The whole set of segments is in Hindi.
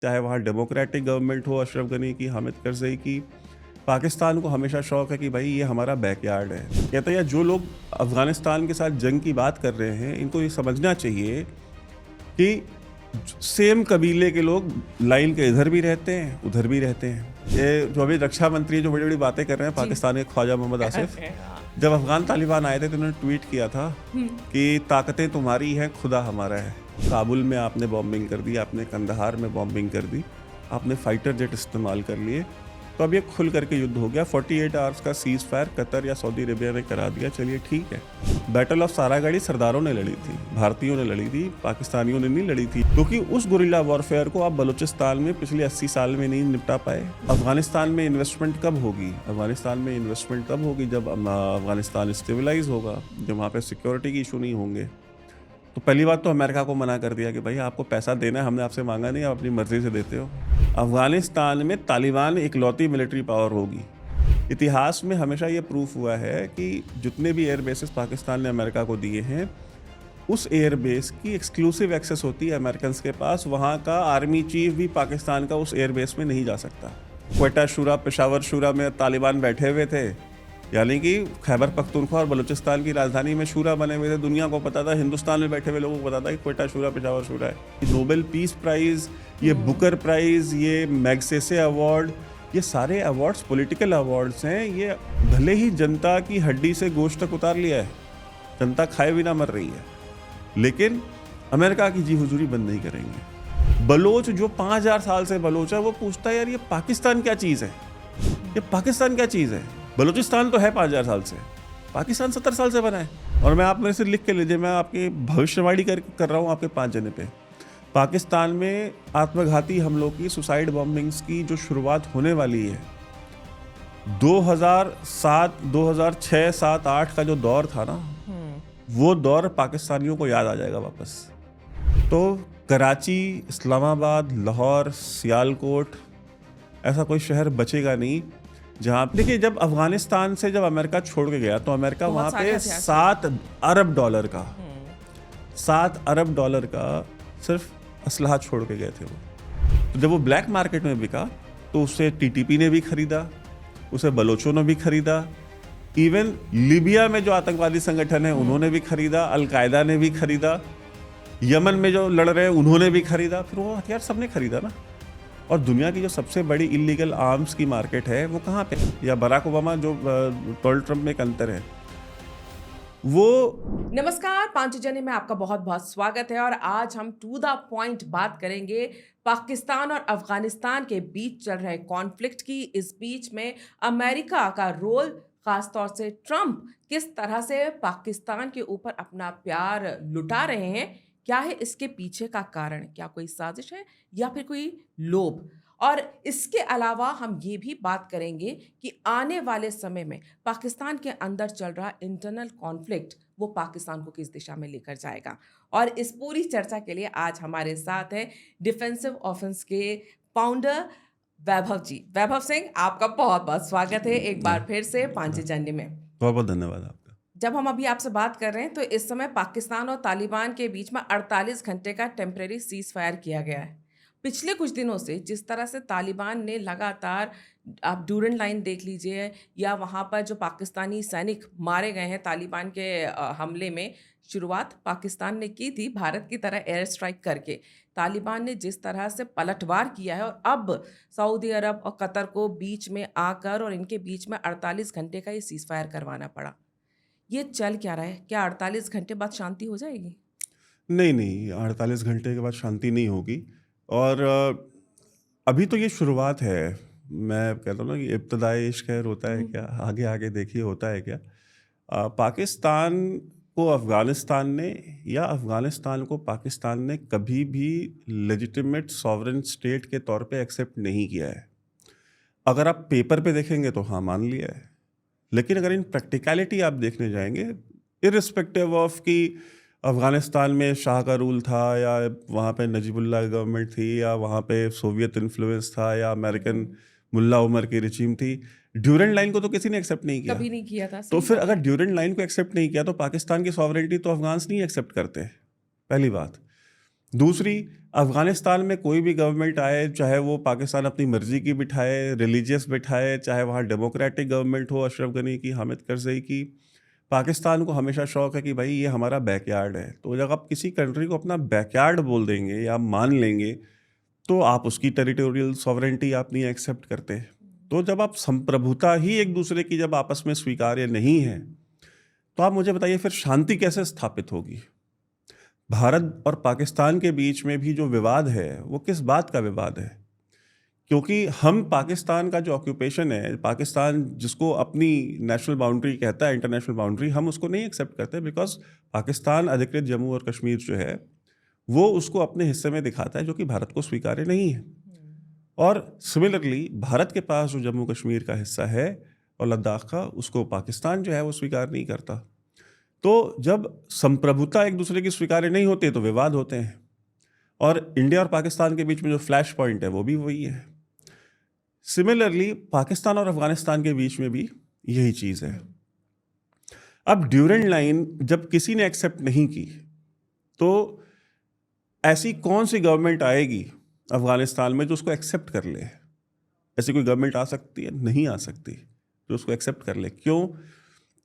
चाहे वहाँ डेमोक्रेटिक गवर्नमेंट हो अशरफ गनी की, हामिद करज़ई की, पाकिस्तान को हमेशा शौक है कि भाई ये हमारा बैकयार्ड है। कहते हैं जो लोग अफ़गानिस्तान के साथ जंग की बात कर रहे हैं, इनको ये समझना चाहिए कि सेम कबीले के लोग लाइन के इधर भी रहते हैं, उधर भी रहते हैं। ये जो अभी रक्षा मंत्री जो बड़ी-बड़ी बातें कर रहे हैं, पाकिस्तान के ख्वाजा मोहम्मद आसिफ, जब अफ़गान तालिबान आए थे तो उन्होंने ट्वीट किया था कि ताकतें तुम्हारी हैं, खुदा हमारा है। काबुल में आपने बॉम्बिंग कर दी, आपने कंदहार में बॉम्बिंग कर दी, आपने फाइटर जेट इस्तेमाल कर लिए, तो अब ये खुल करके युद्ध हो गया। 48 आवर्स का सीज़ फायर कतर या सऊदी अरेबिया ने करा दिया, चलिए ठीक है। बैटल ऑफ सारागढ़ी सरदारों ने लड़ी थी, भारतीयों ने लड़ी थी, पाकिस्तानियों ने नहीं लड़ी थी, क्योंकि उस गुरिल्ला वॉरफेयर को आप बलूचिस्तान में पिछले 80 साल में नहीं निपटा पाए। अफगानिस्तान में इन्वेस्टमेंट कब होगी? अफगानिस्तान में इन्वेस्टमेंट तब होगी जब अफगानिस्तान स्टेबलाइज होगा, जब वहाँ पे सिक्योरिटी की इशू नहीं होंगे। तो पहली बात तो अमेरिका को मना कर दिया कि भाई आपको पैसा देना है, हमने आपसे मांगा नहीं, आप अपनी मर्जी से देते हो। अफगानिस्तान में तालिबान इकलौती मिलिट्री पावर होगी। इतिहास में हमेशा ये प्रूफ हुआ है कि जितने भी एयर बेसेस पाकिस्तान ने अमेरिका को दिए हैं, उस एयर बेस की एक्सक्लूसिव एक्सेस होती है अमेरिकन के पास। वहाँ का आर्मी चीफ भी पाकिस्तान का उस एयर बेस में नहीं जा सकता। क्वेटा शूरा, पेशावर शूरा में तालिबान बैठे हुए थे, यानी कि खैबर पख्तूनख्वा और बलूचिस्तान की राजधानी में शूरा बने हुए थे। दुनिया को पता था, हिंदुस्तान में बैठे हुए लोगों को पता था कि क्वेटा शूरा, पेशावर शूरा है। नोबेल पीस प्राइज़, ये बुकर प्राइज़, ये मैग्सेसे अवार्ड, ये सारे अवार्ड्स पॉलिटिकल अवार्ड्स हैं। ये भले ही जनता की हड्डी से गोश्त तक उतार लिया है, जनता खाए बिना मर रही है, लेकिन अमेरिका की जी हुजूरी बंद नहीं करेंगे। बलोच जो 5000 साल से बलोच है, वो पूछता है यार ये पाकिस्तान क्या चीज़ है, ये पाकिस्तान क्या चीज़ है? बलूचिस्तान तो है 5000 साल से, पाकिस्तान 70 साल से बना है। और मैं आप मेरे से लिख के लीजिए, मैं आपकी भविष्यवाणी कर रहा हूँ आपके 5 जने पे। पाकिस्तान में आत्मघाती हमलों की, सुसाइड बॉम्बिंग्स की जो शुरुआत होने वाली है, 2007, 2006, 7, 8 का जो दौर था ना, वो दौर पाकिस्तानियों को याद आ जाएगा वापस। तो कराची, इस्लामाबाद, लाहौर, सियालकोट, ऐसा कोई शहर बचेगा नहीं जहाँ, देखिए जब अफगानिस्तान से जब अमेरिका छोड़ के गया तो अमेरिका वहाँ पे 7 अरब डॉलर का, 7 अरब डॉलर का सिर्फ असलहा छोड़ के गए थे वो। तो जब वो ब्लैक मार्केट में बिका तो उसे टीटीपी ने भी खरीदा, उसे बलोचों ने भी खरीदा, इवन लीबिया में जो आतंकवादी संगठन है उन्होंने भी खरीदा, अलकायदा ने भी खरीदा, यमन में जो लड़ रहे हैं उन्होंने भी खरीदा, फिर वो हथियार सबने खरीदा ना। और दुनिया की जो सबसे बड़ी इलीगल आर्म्स की मार्केट है वो कहाँ पे? या बराक ओबामा जो डोनाल्ड ट्रंप में एक अंतर है वो। नमस्कार, पांच जने में आपका बहुत बहुत स्वागत है और आज हम टू द पॉइंट बात करेंगे पाकिस्तान और अफगानिस्तान के बीच चल रहे कॉन्फ्लिक्ट की। इस बीच में अमेरिका का रोल, खासतौर से ट्रंप किस तरह से पाकिस्तान के ऊपर अपना प्यार लुटा रहे हैं, क्या है इसके पीछे का कारण? क्या कोई साजिश है या फिर कोई लोभ? और इसके अलावा हम ये भी बात करेंगे कि आने वाले समय में पाकिस्तान के अंदर चल रहा इंटरनल कॉन्फ्लिक्ट वो पाकिस्तान को किस दिशा में लेकर जाएगा। और इस पूरी चर्चा के लिए आज हमारे साथ हैं डिफेंसिव ऑफेंस के फाउंडर वैभव जी। वैभव सिंह, आपका बहुत बहुत स्वागत है एक बार फिर से पांचजन्य में। बहुत बहुत धन्यवाद आपका। जब हम अभी आपसे बात कर रहे हैं तो इस समय पाकिस्तान और तालिबान के बीच में 48 घंटे का टेम्परेरी सीज फायर किया गया है। पिछले कुछ दिनों से जिस तरह से तालिबान ने लगातार, आप ड्यूरन लाइन देख लीजिए या वहाँ पर जो पाकिस्तानी सैनिक मारे गए हैं तालिबान के हमले में, शुरुआत पाकिस्तान ने की थी भारत की तरह एयर स्ट्राइक करके। तालिबान ने जिस तरह से पलटवार किया है और अब सऊदी अरब और कतर को बीच में आकर और इनके बीच में 48 घंटे का ये सीज फायर करवाना पड़ा। ये चल क्या रहा है? क्या 48 घंटे बाद शांति हो जाएगी? नहीं, 48 घंटे के बाद शांति नहीं होगी। और अभी तो ये शुरुआत है। मैं कहता हूँ ना कि इब्तदाए इश्क है, रोता है क्या, आगे आगे देखिए होता है क्या। पाकिस्तान को अफ़गानिस्तान ने या अफ़गानिस्तान को पाकिस्तान ने कभी भी लेजिटिमेट सॉवरेन स्टेट के तौर पे एक्सेप्ट नहीं किया है। अगर आप पेपर पे देखेंगे तो हाँ मान लिया है, लेकिन अगर इन प्रैक्टिकलिटी आप देखने जाएंगे, इर्रिस्पेक्टिव ऑफ कि अफ़गानिस्तान में शाह का रूल था या वहाँ पे नजीबुल्लाह गवर्नमेंट थी या वहाँ पे सोवियत इन्फ्लुएंस था या अमेरिकन मुल्ला उमर की रिजीम थी, ड्यूरेंट लाइन को तो किसी ने एक्सेप्ट नहीं किया। कभी नहीं किया था। तो फिर अगर ड्यूरेंट लाइन को एक्सेप्ट नहीं किया तो पाकिस्तान की सॉवरेनिटी तो अफगान्स नहीं एक्सेप्ट करते, पहली बात। दूसरी, अफ़गानिस्तान में कोई भी गवर्नमेंट आए, चाहे वो पाकिस्तान अपनी मर्ज़ी की बिठाए, रिलीजियस बिठाए, चाहे वहाँ डेमोक्रेटिक गवर्नमेंट हो अशरफ गनी की, हामिद करज़ई की, पाकिस्तान को हमेशा शौक़ है कि भाई ये हमारा बैकयार्ड है। तो जब आप किसी कंट्री को अपना बैकयार्ड बोल देंगे या मान लेंगे, तो आप उसकी टेरिटोरियल सॉवरेनिटी आप नहीं एक्सेप्ट करते। तो जब आप संप्रभुता ही एक दूसरे की जब आपस में स्वीकार्य नहीं है, तो आप मुझे बताइए फिर शांति कैसे स्थापित होगी? भारत और पाकिस्तान के बीच में भी जो विवाद है, वो किस बात का विवाद है? क्योंकि हम पाकिस्तान का जो ऑक्यूपेशन है, पाकिस्तान जिसको अपनी नेशनल बाउंड्री कहता है, इंटरनेशनल बाउंड्री, हम उसको नहीं एक्सेप्ट करते बिकॉज़ पाकिस्तान अधिकृत जम्मू और कश्मीर जो है, वो उसको अपने हिस्से में दिखाता है, जो कि भारत को स्वीकार्य नहीं है। और सिमिलरली भारत के पास जो जम्मू कश्मीर का हिस्सा है और लद्दाख का, उसको पाकिस्तान जो है वो स्वीकार नहीं करता। तो जब संप्रभुता एक दूसरे की स्वीकार्य नहीं होती तो विवाद होते हैं। और इंडिया और पाकिस्तान के बीच में जो फ्लैश पॉइंट है वो भी वही है। सिमिलरली पाकिस्तान और अफगानिस्तान के बीच में भी यही चीज़ है। अब ड्यूरेंट लाइन जब किसी ने एक्सेप्ट नहीं की, तो ऐसी कौन सी गवर्नमेंट आएगी अफगानिस्तान में जो उसको एक्सेप्ट कर ले? ऐसी कोई गवर्नमेंट आ सकती है? नहीं आ सकती जो उसको एक्सेप्ट कर ले। क्यों?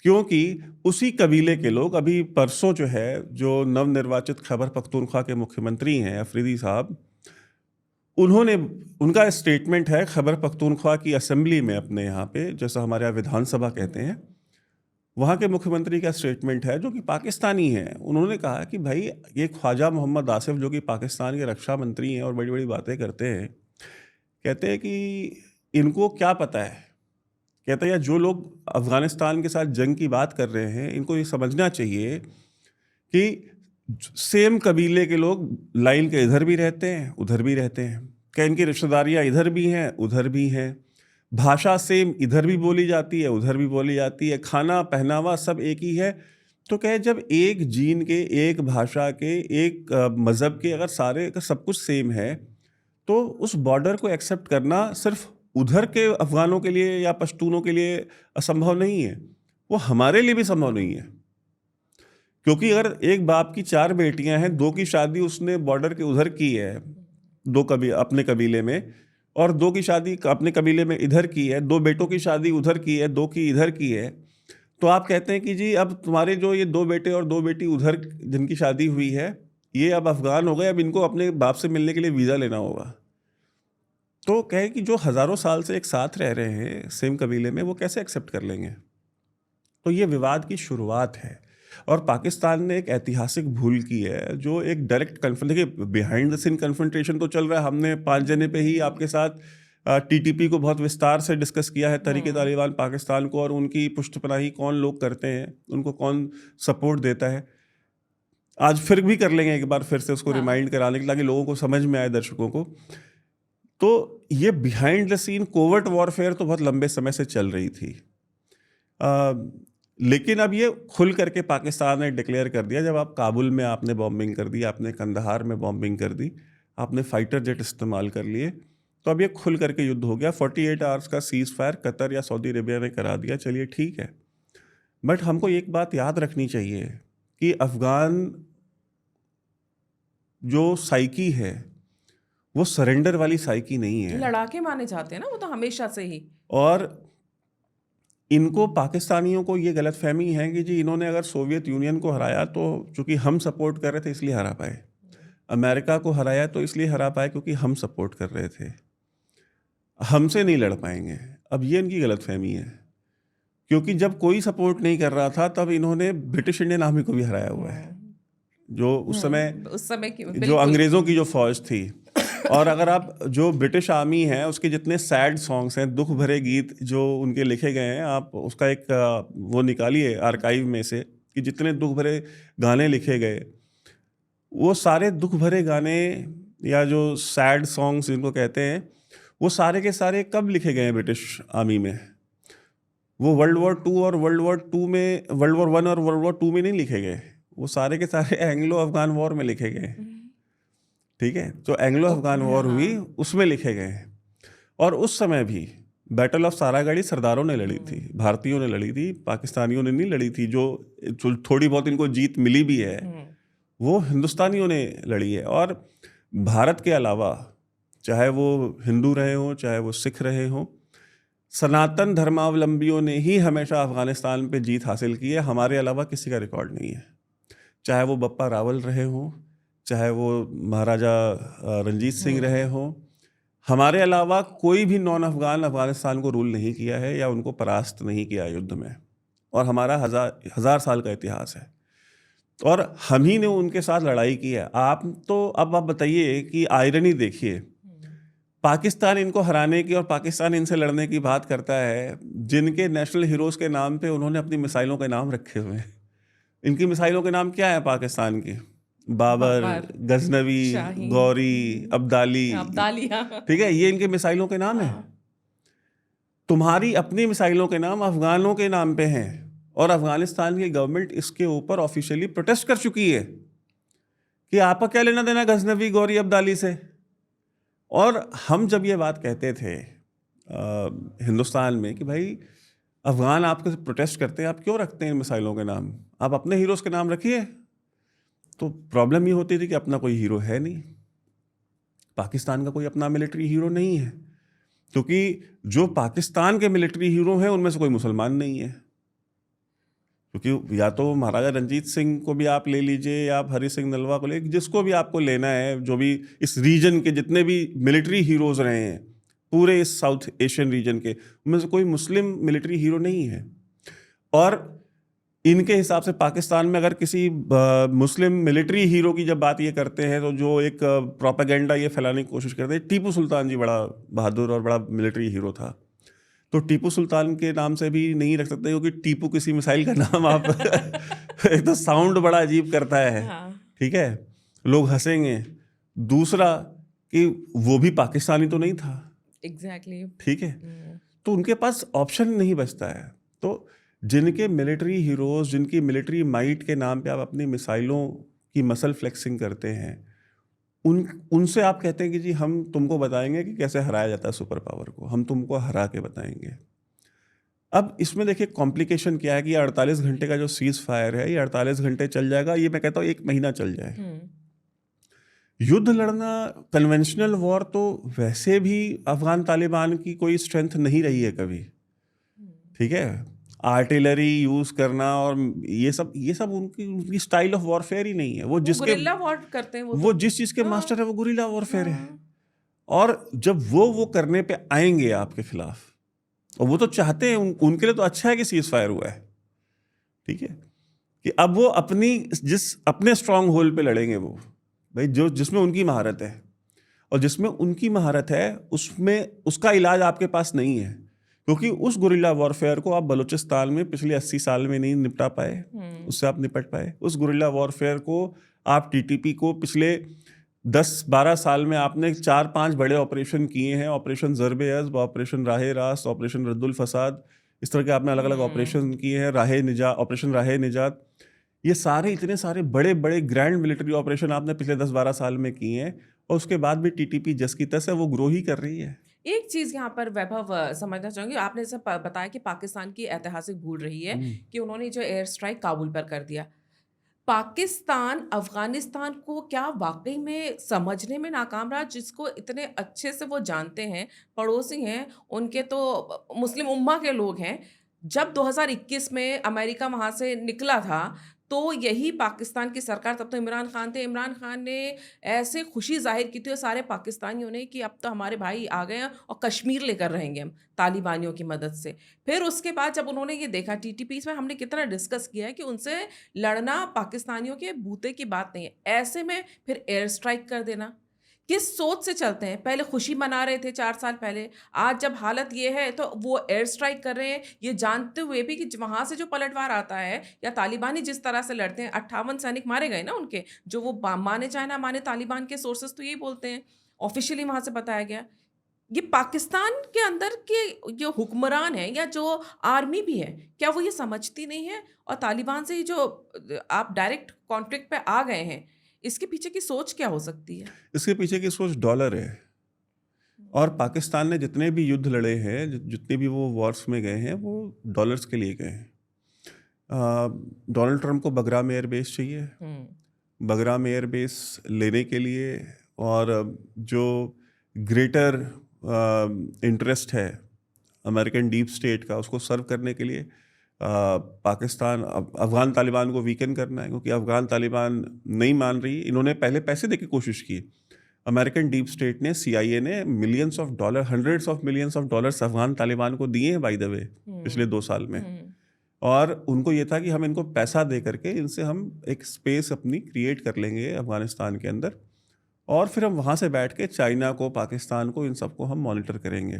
क्योंकि उसी कबीले के लोग, अभी परसों जो है, जो नवनिर्वाचित खैबर पख्तूनख्वा के मुख्यमंत्री हैं अफरीदी साहब, उन्होंने, उनका स्टेटमेंट है खैबर पख्तूनख्वा की असेंबली में, अपने यहाँ पे, जैसा हमारे यहाँ विधानसभा कहते हैं, वहाँ के मुख्यमंत्री का स्टेटमेंट है जो कि पाकिस्तानी है। उन्होंने कहा कि भाई ये ख्वाजा मोहम्मद आसिफ जो कि पाकिस्तान के रक्षा मंत्री हैं और बड़ी बड़ी बातें करते हैं, कहते हैं कि इनको क्या पता है, कहते हैं जो लोग अफ़गानिस्तान के साथ जंग की बात कर रहे हैं, इनको ये समझना चाहिए कि सेम कबीले के लोग लाइन के इधर भी रहते हैं, उधर भी रहते हैं, क्या इनकी रिश्तेदारियाँ इधर भी हैं, उधर भी हैं, भाषा सेम इधर भी बोली जाती है, उधर भी बोली जाती है, खाना पहनावा सब एक ही है। तो कहे जब एक जीन के, एक भाषा के, एक मज़हब के, अगर सारे का सब कुछ सेम है, तो उस बॉर्डर को एक्सेप्ट करना सिर्फ उधर के अफ़गानों के लिए या पश्तूनों के लिए असंभव नहीं है, वो हमारे लिए भी संभव नहीं है। क्योंकि अगर एक बाप की 4 बेटियां हैं, 2 की शादी उसने बॉर्डर के उधर की है, अपने कबीले में, और 2 की शादी अपने कबीले में इधर की है, 2 बेटों की शादी उधर की है, 2 की इधर की है, तो आप कहते हैं कि जी अब तुम्हारे जो ये 2 बेटे और 2 बेटी उधर जिनकी शादी हुई है, ये अब अफ़गान हो गए, अब इनको अपने बाप से मिलने के लिए वीज़ा लेना होगा। तो कहे कि जो हज़ारों साल से एक साथ रह रहे हैं सेम कबीले में, वो कैसे एक्सेप्ट कर लेंगे? तो ये विवाद की शुरुआत है। और पाकिस्तान ने एक ऐतिहासिक भूल की है, जो एक डायरेक्ट देखिए, बिहाइंड द सीन कन्फ्रंटेशन तो चल रहा है। हमने 5 जने पे ही आपके साथ टीटीपी को बहुत विस्तार से डिस्कस किया है, तहरीक तालिबान पाकिस्तान को, और उनकी पुष्टपनाही कौन लोग करते हैं, उनको कौन सपोर्ट देता है। आज फिर भी कर लेंगे एक बार फिर से उसको रिमाइंड कराने के लिए, ताकि लोगों को समझ में आए, दर्शकों को। तो ये behind the scene covert warfare तो बहुत लंबे समय से चल रही थी, लेकिन अब ये खुल करके पाकिस्तान ने डिक्लेयर कर दिया। जब आप काबुल में आपने बॉम्बिंग कर दी, आपने कंदहार में बॉम्बिंग कर दी, आपने फाइटर जेट इस्तेमाल कर लिए, तो अब ये खुल करके युद्ध हो गया। 48 आवर्स का सीज़ फायर कतर या सऊदी अरेबिया ने करा दिया, चलिए ठीक है। बट हमको एक बात याद रखनी चाहिए कि अफ़गान जो साइकी है, वो सरेंडर वाली साइकी नहीं है। लड़ाके माने जाते हैं ना वो तो हमेशा से ही। और इनको, पाकिस्तानियों को ये गलतफहमी है कि जी इन्होंने अगर सोवियत यूनियन को हराया तो चूंकि हम सपोर्ट कर रहे थे इसलिए हरा पाए, अमेरिका को हराया तो इसलिए हरा पाए क्योंकि हम सपोर्ट कर रहे थे, हमसे नहीं लड़ पाएंगे। अब ये इनकी गलतफहमी है, क्योंकि जब कोई सपोर्ट नहीं कर रहा था तब इन्होंने ब्रिटिश इंडियन आर्मी को भी हराया हुआ है, जो उस समय जो अंग्रेज़ों की जो फौज थी। और अगर आप जो ब्रिटिश आर्मी है उसके जितने सैड सॉन्ग्स हैं, दुख भरे गीत जो उनके लिखे गए हैं, आप उसका एक वो निकालिए आर्काइव में से कि जितने दुख भरे गाने लिखे गए, वो सारे दुख भरे गाने या जो सैड सॉन्ग्स जिनको कहते हैं, वो सारे के सारे कब लिखे गए हैं ब्रिटिश आर्मी में? वो वर्ल्ड वॉर 2 और वर्ल्ड वॉर 2 में, वर्ल्ड वॉर 1 और वर्ल्ड वॉर 2 में नहीं लिखे गए, वो सारे के सारे एंग्लो अफगान वॉर में लिखे गए। ठीक है, जो एंग्लो अफगान वॉर हुई उसमें लिखे गए हैं। और उस समय भी बैटल ऑफ सारागढ़ी सरदारों ने लड़ी थी, भारतीयों ने लड़ी थी, पाकिस्तानियों ने नहीं लड़ी थी। जो थोड़ी बहुत इनको जीत मिली भी है वो हिंदुस्तानियों ने लड़ी है। और भारत के अलावा चाहे वो हिंदू रहे हों, चाहे वो सिख रहे हों, सनातन धर्मावलंबियों ने ही हमेशा अफगानिस्तान पे जीत हासिल की है। हमारे अलावा किसी का रिकॉर्ड नहीं है। चाहे वो बप्पा रावल रहे हों, चाहे वो महाराजा रंजीत सिंह रहे हों, हमारे अलावा कोई भी नॉन अफगान अफगानिस्तान को रूल नहीं किया है या उनको परास्त नहीं किया युद्ध में। और हमारा हजार साल का इतिहास है और हम ही ने उनके साथ लड़ाई की है। अब आप बताइए कि आयरनी देखिए, पाकिस्तान इनको हराने की और पाकिस्तान इनसे लड़ने की बात करता है, जिनके नेशनल हीरोज़ के नाम पे उन्होंने अपनी मिसाइलों के नाम रखे हुए हैं। इनकी मिसाइलों के नाम क्या है पाकिस्तान की? बाबर, गजनवी, शाहीन, गौरी, अब्दाली, अब्दालिया। ठीक है, ये इनके मिसाइलों के नाम है। तुम्हारी अपनी मिसाइलों के नाम अफगानों के नाम पे हैं और अफगानिस्तान की गवर्नमेंट इसके ऊपर ऑफिशियली प्रोटेस्ट कर चुकी है कि आपका क्या लेना देना गजनवी, गौरी, अब्दाली से। और हम जब ये बात कहते थे हिंदुस्तान में कि भाई अफगान आपके प्रोटेस्ट करते हैं, आप क्यों रखते हैं इन मिसाइलों के नाम, आप अपने हीरोज़ के नाम रखिए, तो प्रॉब्लम ये होती थी कि अपना कोई हीरो है नहीं, पाकिस्तान का कोई अपना मिलिट्री हीरो नहीं है, क्योंकि जो पाकिस्तान के मिलिट्री हीरो हैं उनमें से कोई मुसलमान नहीं है। क्योंकि या तो महाराजा रंजीत सिंह को भी आप ले लीजिए या आप हरि सिंह नलवा को ले, जिसको भी आपको लेना है, जो भी इस रीजन के जितने भी मिलिट्री हीरोज़ रहे हैं पूरे इस साउथ एशियन रीजन के, उनमें से कोई मुस्लिम मिलिट्री हीरो नहीं है। और इनके हिसाब से पाकिस्तान में अगर किसी मुस्लिम मिलिट्री हीरो की जब बात ये करते हैं तो जो एक प्रोपेगेंडा ये फैलाने की कोशिश करते हैं, टीपू सुल्तान जी बड़ा बहादुर और बड़ा मिलिट्री हीरो था, तो टीपू सुल्तान के नाम से भी नहीं रख सकते, क्योंकि टीपू किसी मिसाइल का नाम आप एक तो साउंड बड़ा अजीब करता है, ठीक है, लोग हंसेंगे। दूसरा कि वो भी पाकिस्तानी तो नहीं था, एग्जैक्टली, ठीक है, तो उनके पास ऑप्शन नहीं बचता है। तो जिनके मिलिट्री हीरोज़, जिनकी मिलिट्री माइट के नाम पे आप अपनी मिसाइलों की मसल फ्लेक्सिंग करते हैं, उनसे आप कहते हैं कि जी हम तुमको बताएंगे कि कैसे हराया जाता है सुपर पावर को, हम तुमको हरा के बताएंगे। अब इसमें देखिए कॉम्प्लिकेशन क्या है कि 48 घंटे का जो सीज फायर है, ये 48 घंटे चल जाएगा, ये मैं कहता हूँ 1 महीना चल जाए। युद्ध लड़ना, कन्वेंशनल वॉर तो वैसे भी अफगान तालिबान की कोई स्ट्रेंथ नहीं रही है कभी, ठीक है, आर्टिलरी यूज करना और ये सब उनकी स्टाइल ऑफ वॉरफेयर ही नहीं है। वो गुरिल्ला वॉर करते हैं, वो जिस चीज के मास्टर है वो गुरिल्ला वॉरफेयर है। और जब वो करने पे आएंगे आपके खिलाफ, और वो तो चाहते हैं, उनके लिए तो अच्छा है कि सीज फायर हुआ है, ठीक है, कि अब वो अपने स्ट्रांग होल्ड पे लड़ेंगे। वो भाई जिसमें उनकी महारत है, और जिसमें उनकी महारत है उसमें उसका इलाज आपके पास नहीं है, क्योंकि उस गुरिल्ला वॉरफेयर को आप बलूचिस्तान में पिछले 80 साल में नहीं निपटा पाए, उससे आप निपट पाए। उस गुरिल्ला वॉरफेयर को आप टीटीपी को पिछले 10-12 साल में आपने 4-5 बड़े ऑपरेशन किए हैं, operation Zarb-e-Azb, operation राह-ए-रास्त, operation Raddul फसाद, इस तरह के आपने अलग अलग ऑपरेशन किए हैं, ऑपरेशन राह-ए-निजात, ये सारे इतने सारे बड़े बड़े ग्रैंड मिलिट्री ऑपरेशन आपने पिछले 10-12 साल में किए हैं, और उसके बाद भी टीटीपी जस की तस है, वो ग्रो ही कर रही है। एक चीज़ यहाँ पर वैभव समझना चाहूँगी, आपने जैसे बताया कि पाकिस्तान की ऐतिहासिक भूल रही है कि उन्होंने जो एयर स्ट्राइक काबुल पर कर दिया। पाकिस्तान अफगानिस्तान को क्या वाकई में समझने में नाकाम रहा, जिसको इतने अच्छे से वो जानते हैं, पड़ोसी हैं, उनके तो मुस्लिम उम्मा के लोग हैं। जब 2021 में अमेरिका वहाँ से निकला था, तो यही पाकिस्तान की सरकार, तब तो इमरान खान थे, इमरान खान ने ऐसे खुशी ज़ाहिर की थी सारे पाकिस्तानियों ने कि अब तो हमारे भाई आ गए हैं और कश्मीर लेकर रहेंगे हम तालिबानियों की मदद से। फिर उसके बाद जब उन्होंने ये देखा, टीटीपी में हमने कितना डिस्कस किया है कि उनसे लड़ना पाकिस्तानियों के बूते की बात नहीं है, ऐसे में फिर एयर स्ट्राइक कर देना, किस सोच से चलते हैं? पहले खुशी मना रहे थे 4 साल पहले, आज जब हालत ये है तो वो एयर स्ट्राइक कर रहे हैं, ये जानते हुए भी कि वहाँ से जो पलटवार आता है या तालिबानी जिस तरह से लड़ते हैं, 58 सैनिक मारे गए ना उनके, जो वो माने चाहे ना माने, तालिबान के सोर्सेस तो यही बोलते हैं, ऑफिशियली वहाँ से बताया गया। ये पाकिस्तान के अंदर के जो हुक्मरान हैं या जो आर्मी भी है, क्या वो ये समझती नहीं है? और तालिबान से ही जो आप डायरेक्ट कॉन्फ्लिक्ट पे आ गए हैं, इसके पीछे की सोच क्या हो सकती है? इसके पीछे की सोच डॉलर है। और पाकिस्तान ने जितने भी युद्ध लड़े हैं, जितने भी वो वॉर्स में गए हैं, वो डॉलर्स के लिए गए हैं। डोनाल्ड ट्रंप को बगराम एयर बेस चाहिए। बगराम एयर बेस लेने के लिए और जो ग्रेटर इंटरेस्ट है अमेरिकन डीप स्टेट का, उसको सर्व करने के लिए पाकिस्तान अफ़गान तालिबान को वीकन करना है, क्योंकि अफ़गान तालिबान नहीं मान रही। इन्होंने पहले पैसे दे के कोशिश की, अमेरिकन डीप स्टेट ने, CIA ने millions of dollar, hundreds of millions of dollars Afghan Taliban को दिए हैं बाय द वे पिछले 2 साल में। और उनको ये था कि हम इनको पैसा दे करके इनसे हम एक स्पेस अपनी क्रिएट कर लेंगे अफ़गानिस्तान के अंदर, और फिर हम वहाँ से बैठ के चाइना को, पाकिस्तान को, इन सबको हम मॉनिटर करेंगे।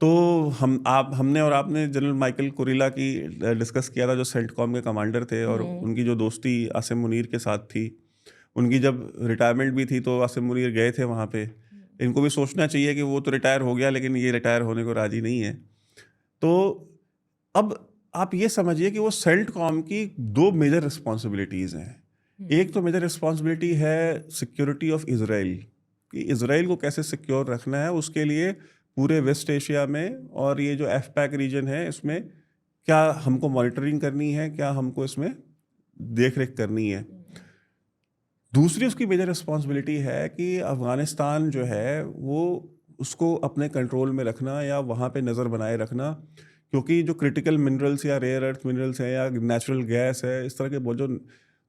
तो हमने और आपने जनरल माइकल कुरिला की डिस्कस किया था, जो सेंटकॉम के कमांडर थे, और उनकी जो दोस्ती आसिम मुनीर के साथ थी। उनकी जब रिटायरमेंट भी थी तो आसिम मुनीर गए थे वहाँ पे। इनको भी सोचना चाहिए कि वो तो रिटायर हो गया, लेकिन ये रिटायर होने को राजी नहीं है। तो अब आप ये समझिए कि वो सेंटकॉम की 2 मेजर रिस्पॉन्सिबिलिटीज़ हैं। एक तो मेजर रिस्पॉन्सिबिलिटी है सिक्योरिटी ऑफ इजराइल, कि इजराइल को कैसे सिक्योर रखना है, उसके लिए पूरे वेस्ट एशिया में और ये जो एफपैक रीजन है, इसमें क्या हमको मॉनिटरिंग करनी है, क्या हमको इसमें देख रेख करनी है। दूसरी उसकी मेजर रिस्पॉन्सिबिलिटी है कि अफ़गानिस्तान जो है वो उसको अपने कंट्रोल में रखना या वहाँ पे नज़र बनाए रखना, क्योंकि जो क्रिटिकल मिनरल्स या रेयर अर्थ मिनरल्स हैं या नेचुरल गैस है, इस तरह के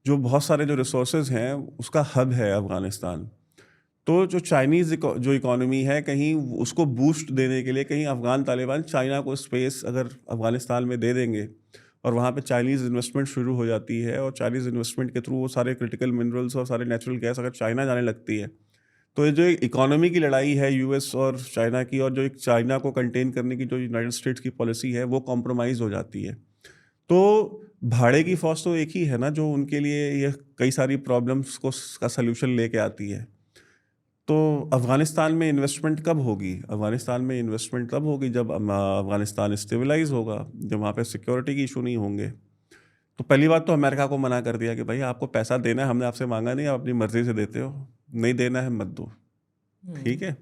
जो बहुत सारे जो रिसोर्सेज हैं, उसका हब है अफ़गानिस्तान। तो जो चाइनीज़ जो इकोनॉमी है, कहीं उसको बूस्ट देने के लिए कहीं अफ़गान तालिबान चाइना को स्पेस अगर अफ़गानिस्तान में दे देंगे और वहाँ पे चाइनीज़ इन्वेस्टमेंट शुरू हो जाती है, और चाइनीज़ इन्वेस्टमेंट के थ्रू वो सारे क्रिटिकल मिनरल्स और सारे नेचुरल गैस अगर चाइना जाने लगती है, तो ये जो इकोनॉमी की लड़ाई है US और चाइना की, और जो एक चाइना को कंटेन करने की जो यूनाइटेड स्टेट्स की पॉलिसी है, वो कॉम्प्रोमाइज़ हो जाती है। तो भाड़े की फ़ौज तो एक ही है ना, जो उनके लिए ये कई सारी प्रॉब्लम्स का सल्यूशन लेके आती है। तो अफ़गानिस्तान में इन्वेस्टमेंट कब होगी? अफ़गानिस्तान में इन्वेस्टमेंट तब होगी जब अफ़गानिस्तान स्टेबलाइज़ होगा, जब वहाँ पे सिक्योरिटी की इशू नहीं होंगे। तो पहली बात तो अमेरिका को मना कर दिया कि भाई आपको पैसा देना है, हमने आपसे मांगा नहीं, आप अपनी मर्ज़ी से देते हो, नहीं देना है मत दो, ठीक है।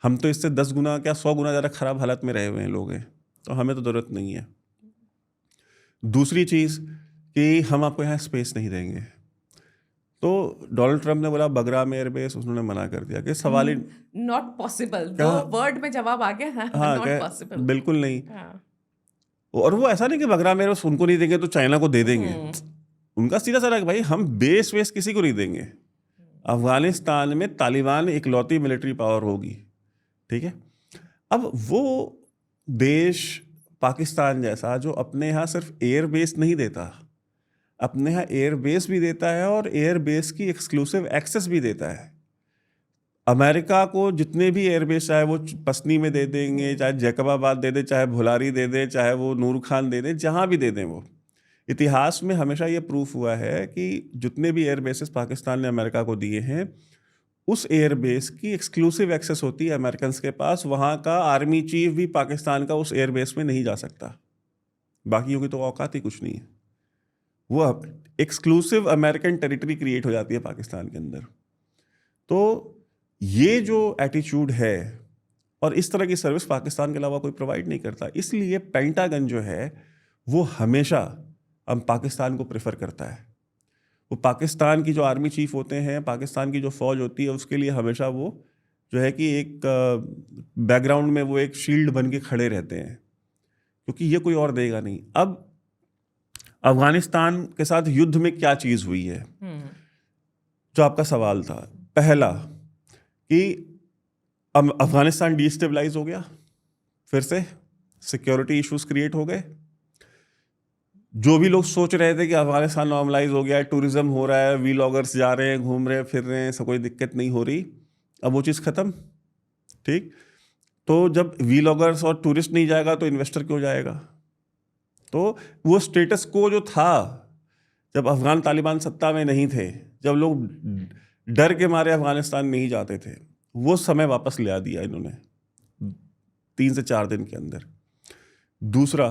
हम तो इससे 10 गुना क्या 100 गुना ज़्यादा ख़राब हालत में रहे हुए हैं लोग हैं, तो हमें तो ज़रूरत नहीं है। दूसरी चीज़ कि हम आपको यहाँ स्पेस नहीं देंगे। तो डोनाल्ड ट्रंप ने बोला बगराम एयरबेस, उन्होंने मना कर दिया कि सवाल ही नॉट पॉसिबल। क्या, 2 वर्ड में जवाब आ गया। हाँ, नॉट क्या पॉसिबल। बिल्कुल नहीं। हाँ। और वो ऐसा नहीं कि बगराम एयरबेस उनको नहीं देंगे तो चाइना को दे देंगे। उनका सीधा सा कि भाई हम बेस वेस किसी को नहीं देंगे। अफगानिस्तान में तालिबान इकलौती मिलिट्री पावर होगी, ठीक है। अब वो देश पाकिस्तान जैसा, जो अपने यहाँ सिर्फ एयर बेस नहीं देता, अपने यहाँ एयर बेस भी देता है और एयर बेस की एक्सक्लूसिव एक्सेस भी देता है। अमेरिका को जितने भी एयरबेस, चाहे वो पसनी में दे देंगे, चाहे जैकबाबाद दे दे, चाहे भुलारी दे दे, चाहे वो नूर खान दे दे, जहाँ भी दे दें, वो इतिहास में हमेशा ये प्रूफ हुआ है कि जितने भी एयरबेसेस पाकिस्तान ने अमेरिका को दिए हैं, उस एयरबेस की एक्सक्लूसिव एक्सेस होती है अमेरिकन के पास। वहाँ का आर्मी चीफ भी पाकिस्तान का उस एयरबेस में नहीं जा सकता, बाकियों की तो औकात ही कुछ नहीं है। वो एक्सक्लूसिव अमेरिकन टेरिटरी क्रिएट हो जाती है पाकिस्तान के अंदर। तो ये जो एटीट्यूड है, और इस तरह की सर्विस पाकिस्तान के अलावा कोई प्रोवाइड नहीं करता, इसलिए पेंटागन जो है वो हमेशा हम पाकिस्तान को प्रेफर करता है। वो पाकिस्तान की जो आर्मी चीफ होते हैं, पाकिस्तान की जो फौज होती है, उसके लिए हमेशा वो जो है कि एक बैकग्राउंड में वो एक शील्ड बन के खड़े रहते हैं, क्योंकि ये कोई और देगा नहीं। अब अफगानिस्तान के साथ युद्ध में क्या चीज़ हुई है, जो आपका सवाल था, पहला कि अफगानिस्तान डिस्टेबलाइज हो गया, फिर से सिक्योरिटी इश्यूज क्रिएट हो गए। जो भी लोग सोच रहे थे कि अफगानिस्तान नॉर्मलाइज हो गया है, टूरिज्म हो रहा है, वीलॉगर्स जा रहे हैं, घूम रहे हैं, फिर रहे हैं, सब कोई दिक्कत नहीं हो रही, अब वो चीज़ ख़त्म, ठीक। तो जब वीलॉगर्स और टूरिस्ट नहीं जाएगा तो इन्वेस्टर क्यों जाएगा? तो वो स्टेटस को जो था, जब अफगान तालिबान सत्ता में नहीं थे, जब लोग डर के मारे अफगानिस्तान नहीं जाते थे, वो समय वापस ले आ दिया इन्होंने 3 से 4 दिन के अंदर। दूसरा,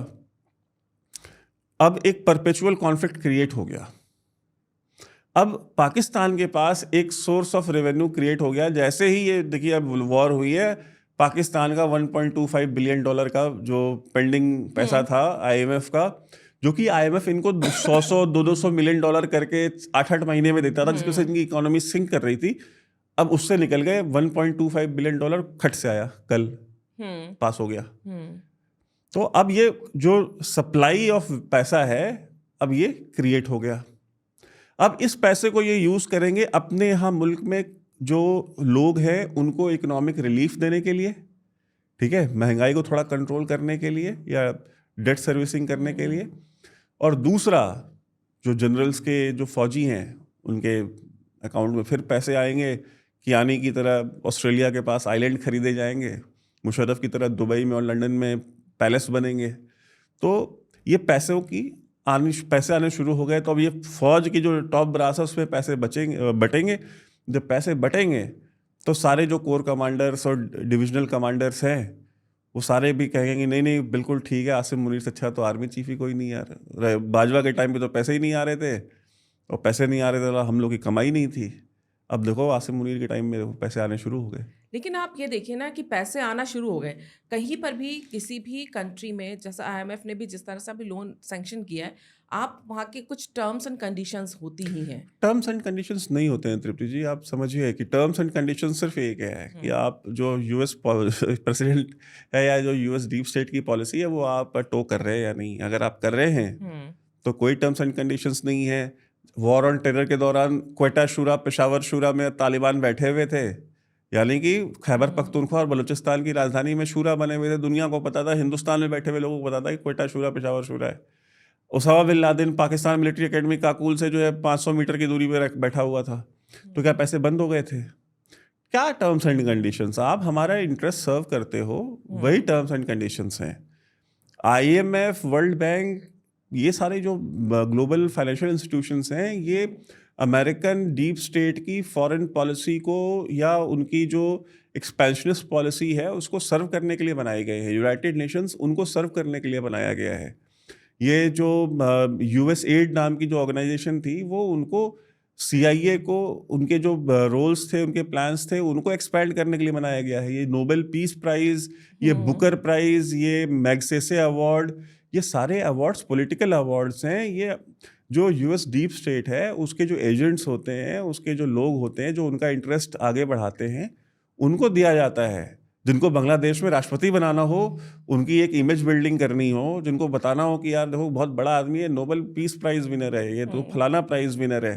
अब एक परपेचुअल कॉन्फ्लिक्ट क्रिएट हो गया। अब पाकिस्तान के पास एक सोर्स ऑफ रेवेन्यू क्रिएट हो गया। जैसे ही ये देखिए अब वॉर हुई है, पाकिस्तान का $1.25 बिलियन का जो पेंडिंग पैसा था IMF का, जो कि IMF इनको 100 200 मिलियन डॉलर करके 8-8 महीने में देता था, जिसमें से इनकी इकोनॉमी सिंक कर रही थी। अब उससे निकल गए, 1.25 बिलियन डॉलर खट से आया, कल पास हो गया। तो अब ये जो सप्लाई ऑफ पैसा है, अब ये क्रिएट हो गया। अब इस पैसे को ये यूज करेंगे अपने यहाँ मुल्क में जो लोग हैं उनको इकोनॉमिक रिलीफ देने के लिए, ठीक है, महंगाई को थोड़ा कंट्रोल करने के लिए या डेट सर्विसिंग करने के लिए। और दूसरा, जो जनरल्स के जो फौजी हैं उनके अकाउंट में फिर पैसे आएंगे, कियानी की तरह ऑस्ट्रेलिया के पास आइलैंड खरीदे जाएंगे, मुशर्रफ की तरह दुबई में और लंदन में पैलेस बनेंगे। तो ये पैसे आने शुरू हो गए। तो अब ये फौज की जो टॉप ब्रास है उसमें पैसे बटेंगे। जब पैसे बटेंगे तो सारे जो कोर कमांडर्स और डिविजनल कमांडर्स हैं वो सारे भी कहेंगे कि नहीं नहीं बिल्कुल ठीक है, आसिम मुनीर से अच्छा तो आर्मी चीफ ही कोई नहीं यार। बाजवा के टाइम पे तो पैसे ही नहीं आ रहे थे, और पैसे नहीं आ रहे थे तो हम लोग की कमाई नहीं थी। अब देखो आसिम मुनीर के टाइम में पैसे आने शुरू हो गए। लेकिन आप ये देखिए ना कि पैसे आना शुरू हो गए कहीं पर भी, किसी भी कंट्री में, जैसा IMF ने भी जिस तरह से अभी लोन सैंक्शन किया है, आप वहाँ के कुछ टर्म्स एंड कंडीशंस होती ही हैं। टर्म्स एंड कंडीशंस नहीं होते हैं तृप्ति जी, आप समझिए कि टर्म्स एंड कंडीशंस सिर्फ एक है कि आप जो US प्रेसिडेंट है या जो US डीप स्टेट की पॉलिसी है वो आप टो कर रहे हैं या नहीं। अगर आप कर रहे हैं तो कोई टर्म्स एंड कंडीशंस नहीं है। वॉर ऑन टेरर के दौरान क्वेटा शूरा, पेशावर शूरा में तालिबान बैठे हुए थे, यानी कि खैबर पख्तूनख्वा और बलूचिस्तान की राजधानी में शूरा बने हुए थे। दुनिया को पता था, हिंदुस्तान में बैठे हुए लोगों को पता था कि क्वेटा शूरा, पेशावर शूरा है। Osama bin Laden Pakistan military academy Kakul से जो है 500 मीटर की दूरी पर बैठा हुआ था। तो क्या पैसे बंद हो गए थे? क्या टर्म्स एंड कंडीशंस? आप हमारा इंटरेस्ट सर्व करते हो, वही टर्म्स एंड कंडीशंस हैं। IMF, वर्ल्ड बैंक, ये सारे जो ग्लोबल फाइनेंशियल इंस्टीट्यूशंस हैं, ये अमेरिकन डीप स्टेट की फॉरेन पॉलिसी को या उनकी जो एक्सपेंशनिस्ट पॉलिसी है उसको सर्व करने के लिए बनाए गए हैं। यूनाइटेड नेशंस उनको सर्व करने के लिए बनाया गया है। ये जो USAID नाम की जो ऑर्गेनाइजेशन थी वो उनको CIA को उनके जो रोल्स थे, उनके प्लान्स थे, उनको एक्सपैंड करने के लिए बनाया गया है। ये नोबेल पीस प्राइज, ये बुकर प्राइज, ये मैग्सेसे अवार्ड, ये सारे अवार्ड्स पॉलिटिकल अवार्ड्स हैं। ये जो US डीप स्टेट है उसके जो एजेंट्स होते हैं, उसके जो लोग होते हैं जो उनका इंटरेस्ट आगे बढ़ाते हैं, उनको दिया जाता है। जिनको बांग्लादेश में राष्ट्रपति बनाना हो, उनकी एक इमेज बिल्डिंग करनी हो, जिनको बताना हो कि यार देखो बहुत बड़ा आदमी है, नोबेल पीस प्राइज विनर है, ये तो फलाना प्राइज विनर है,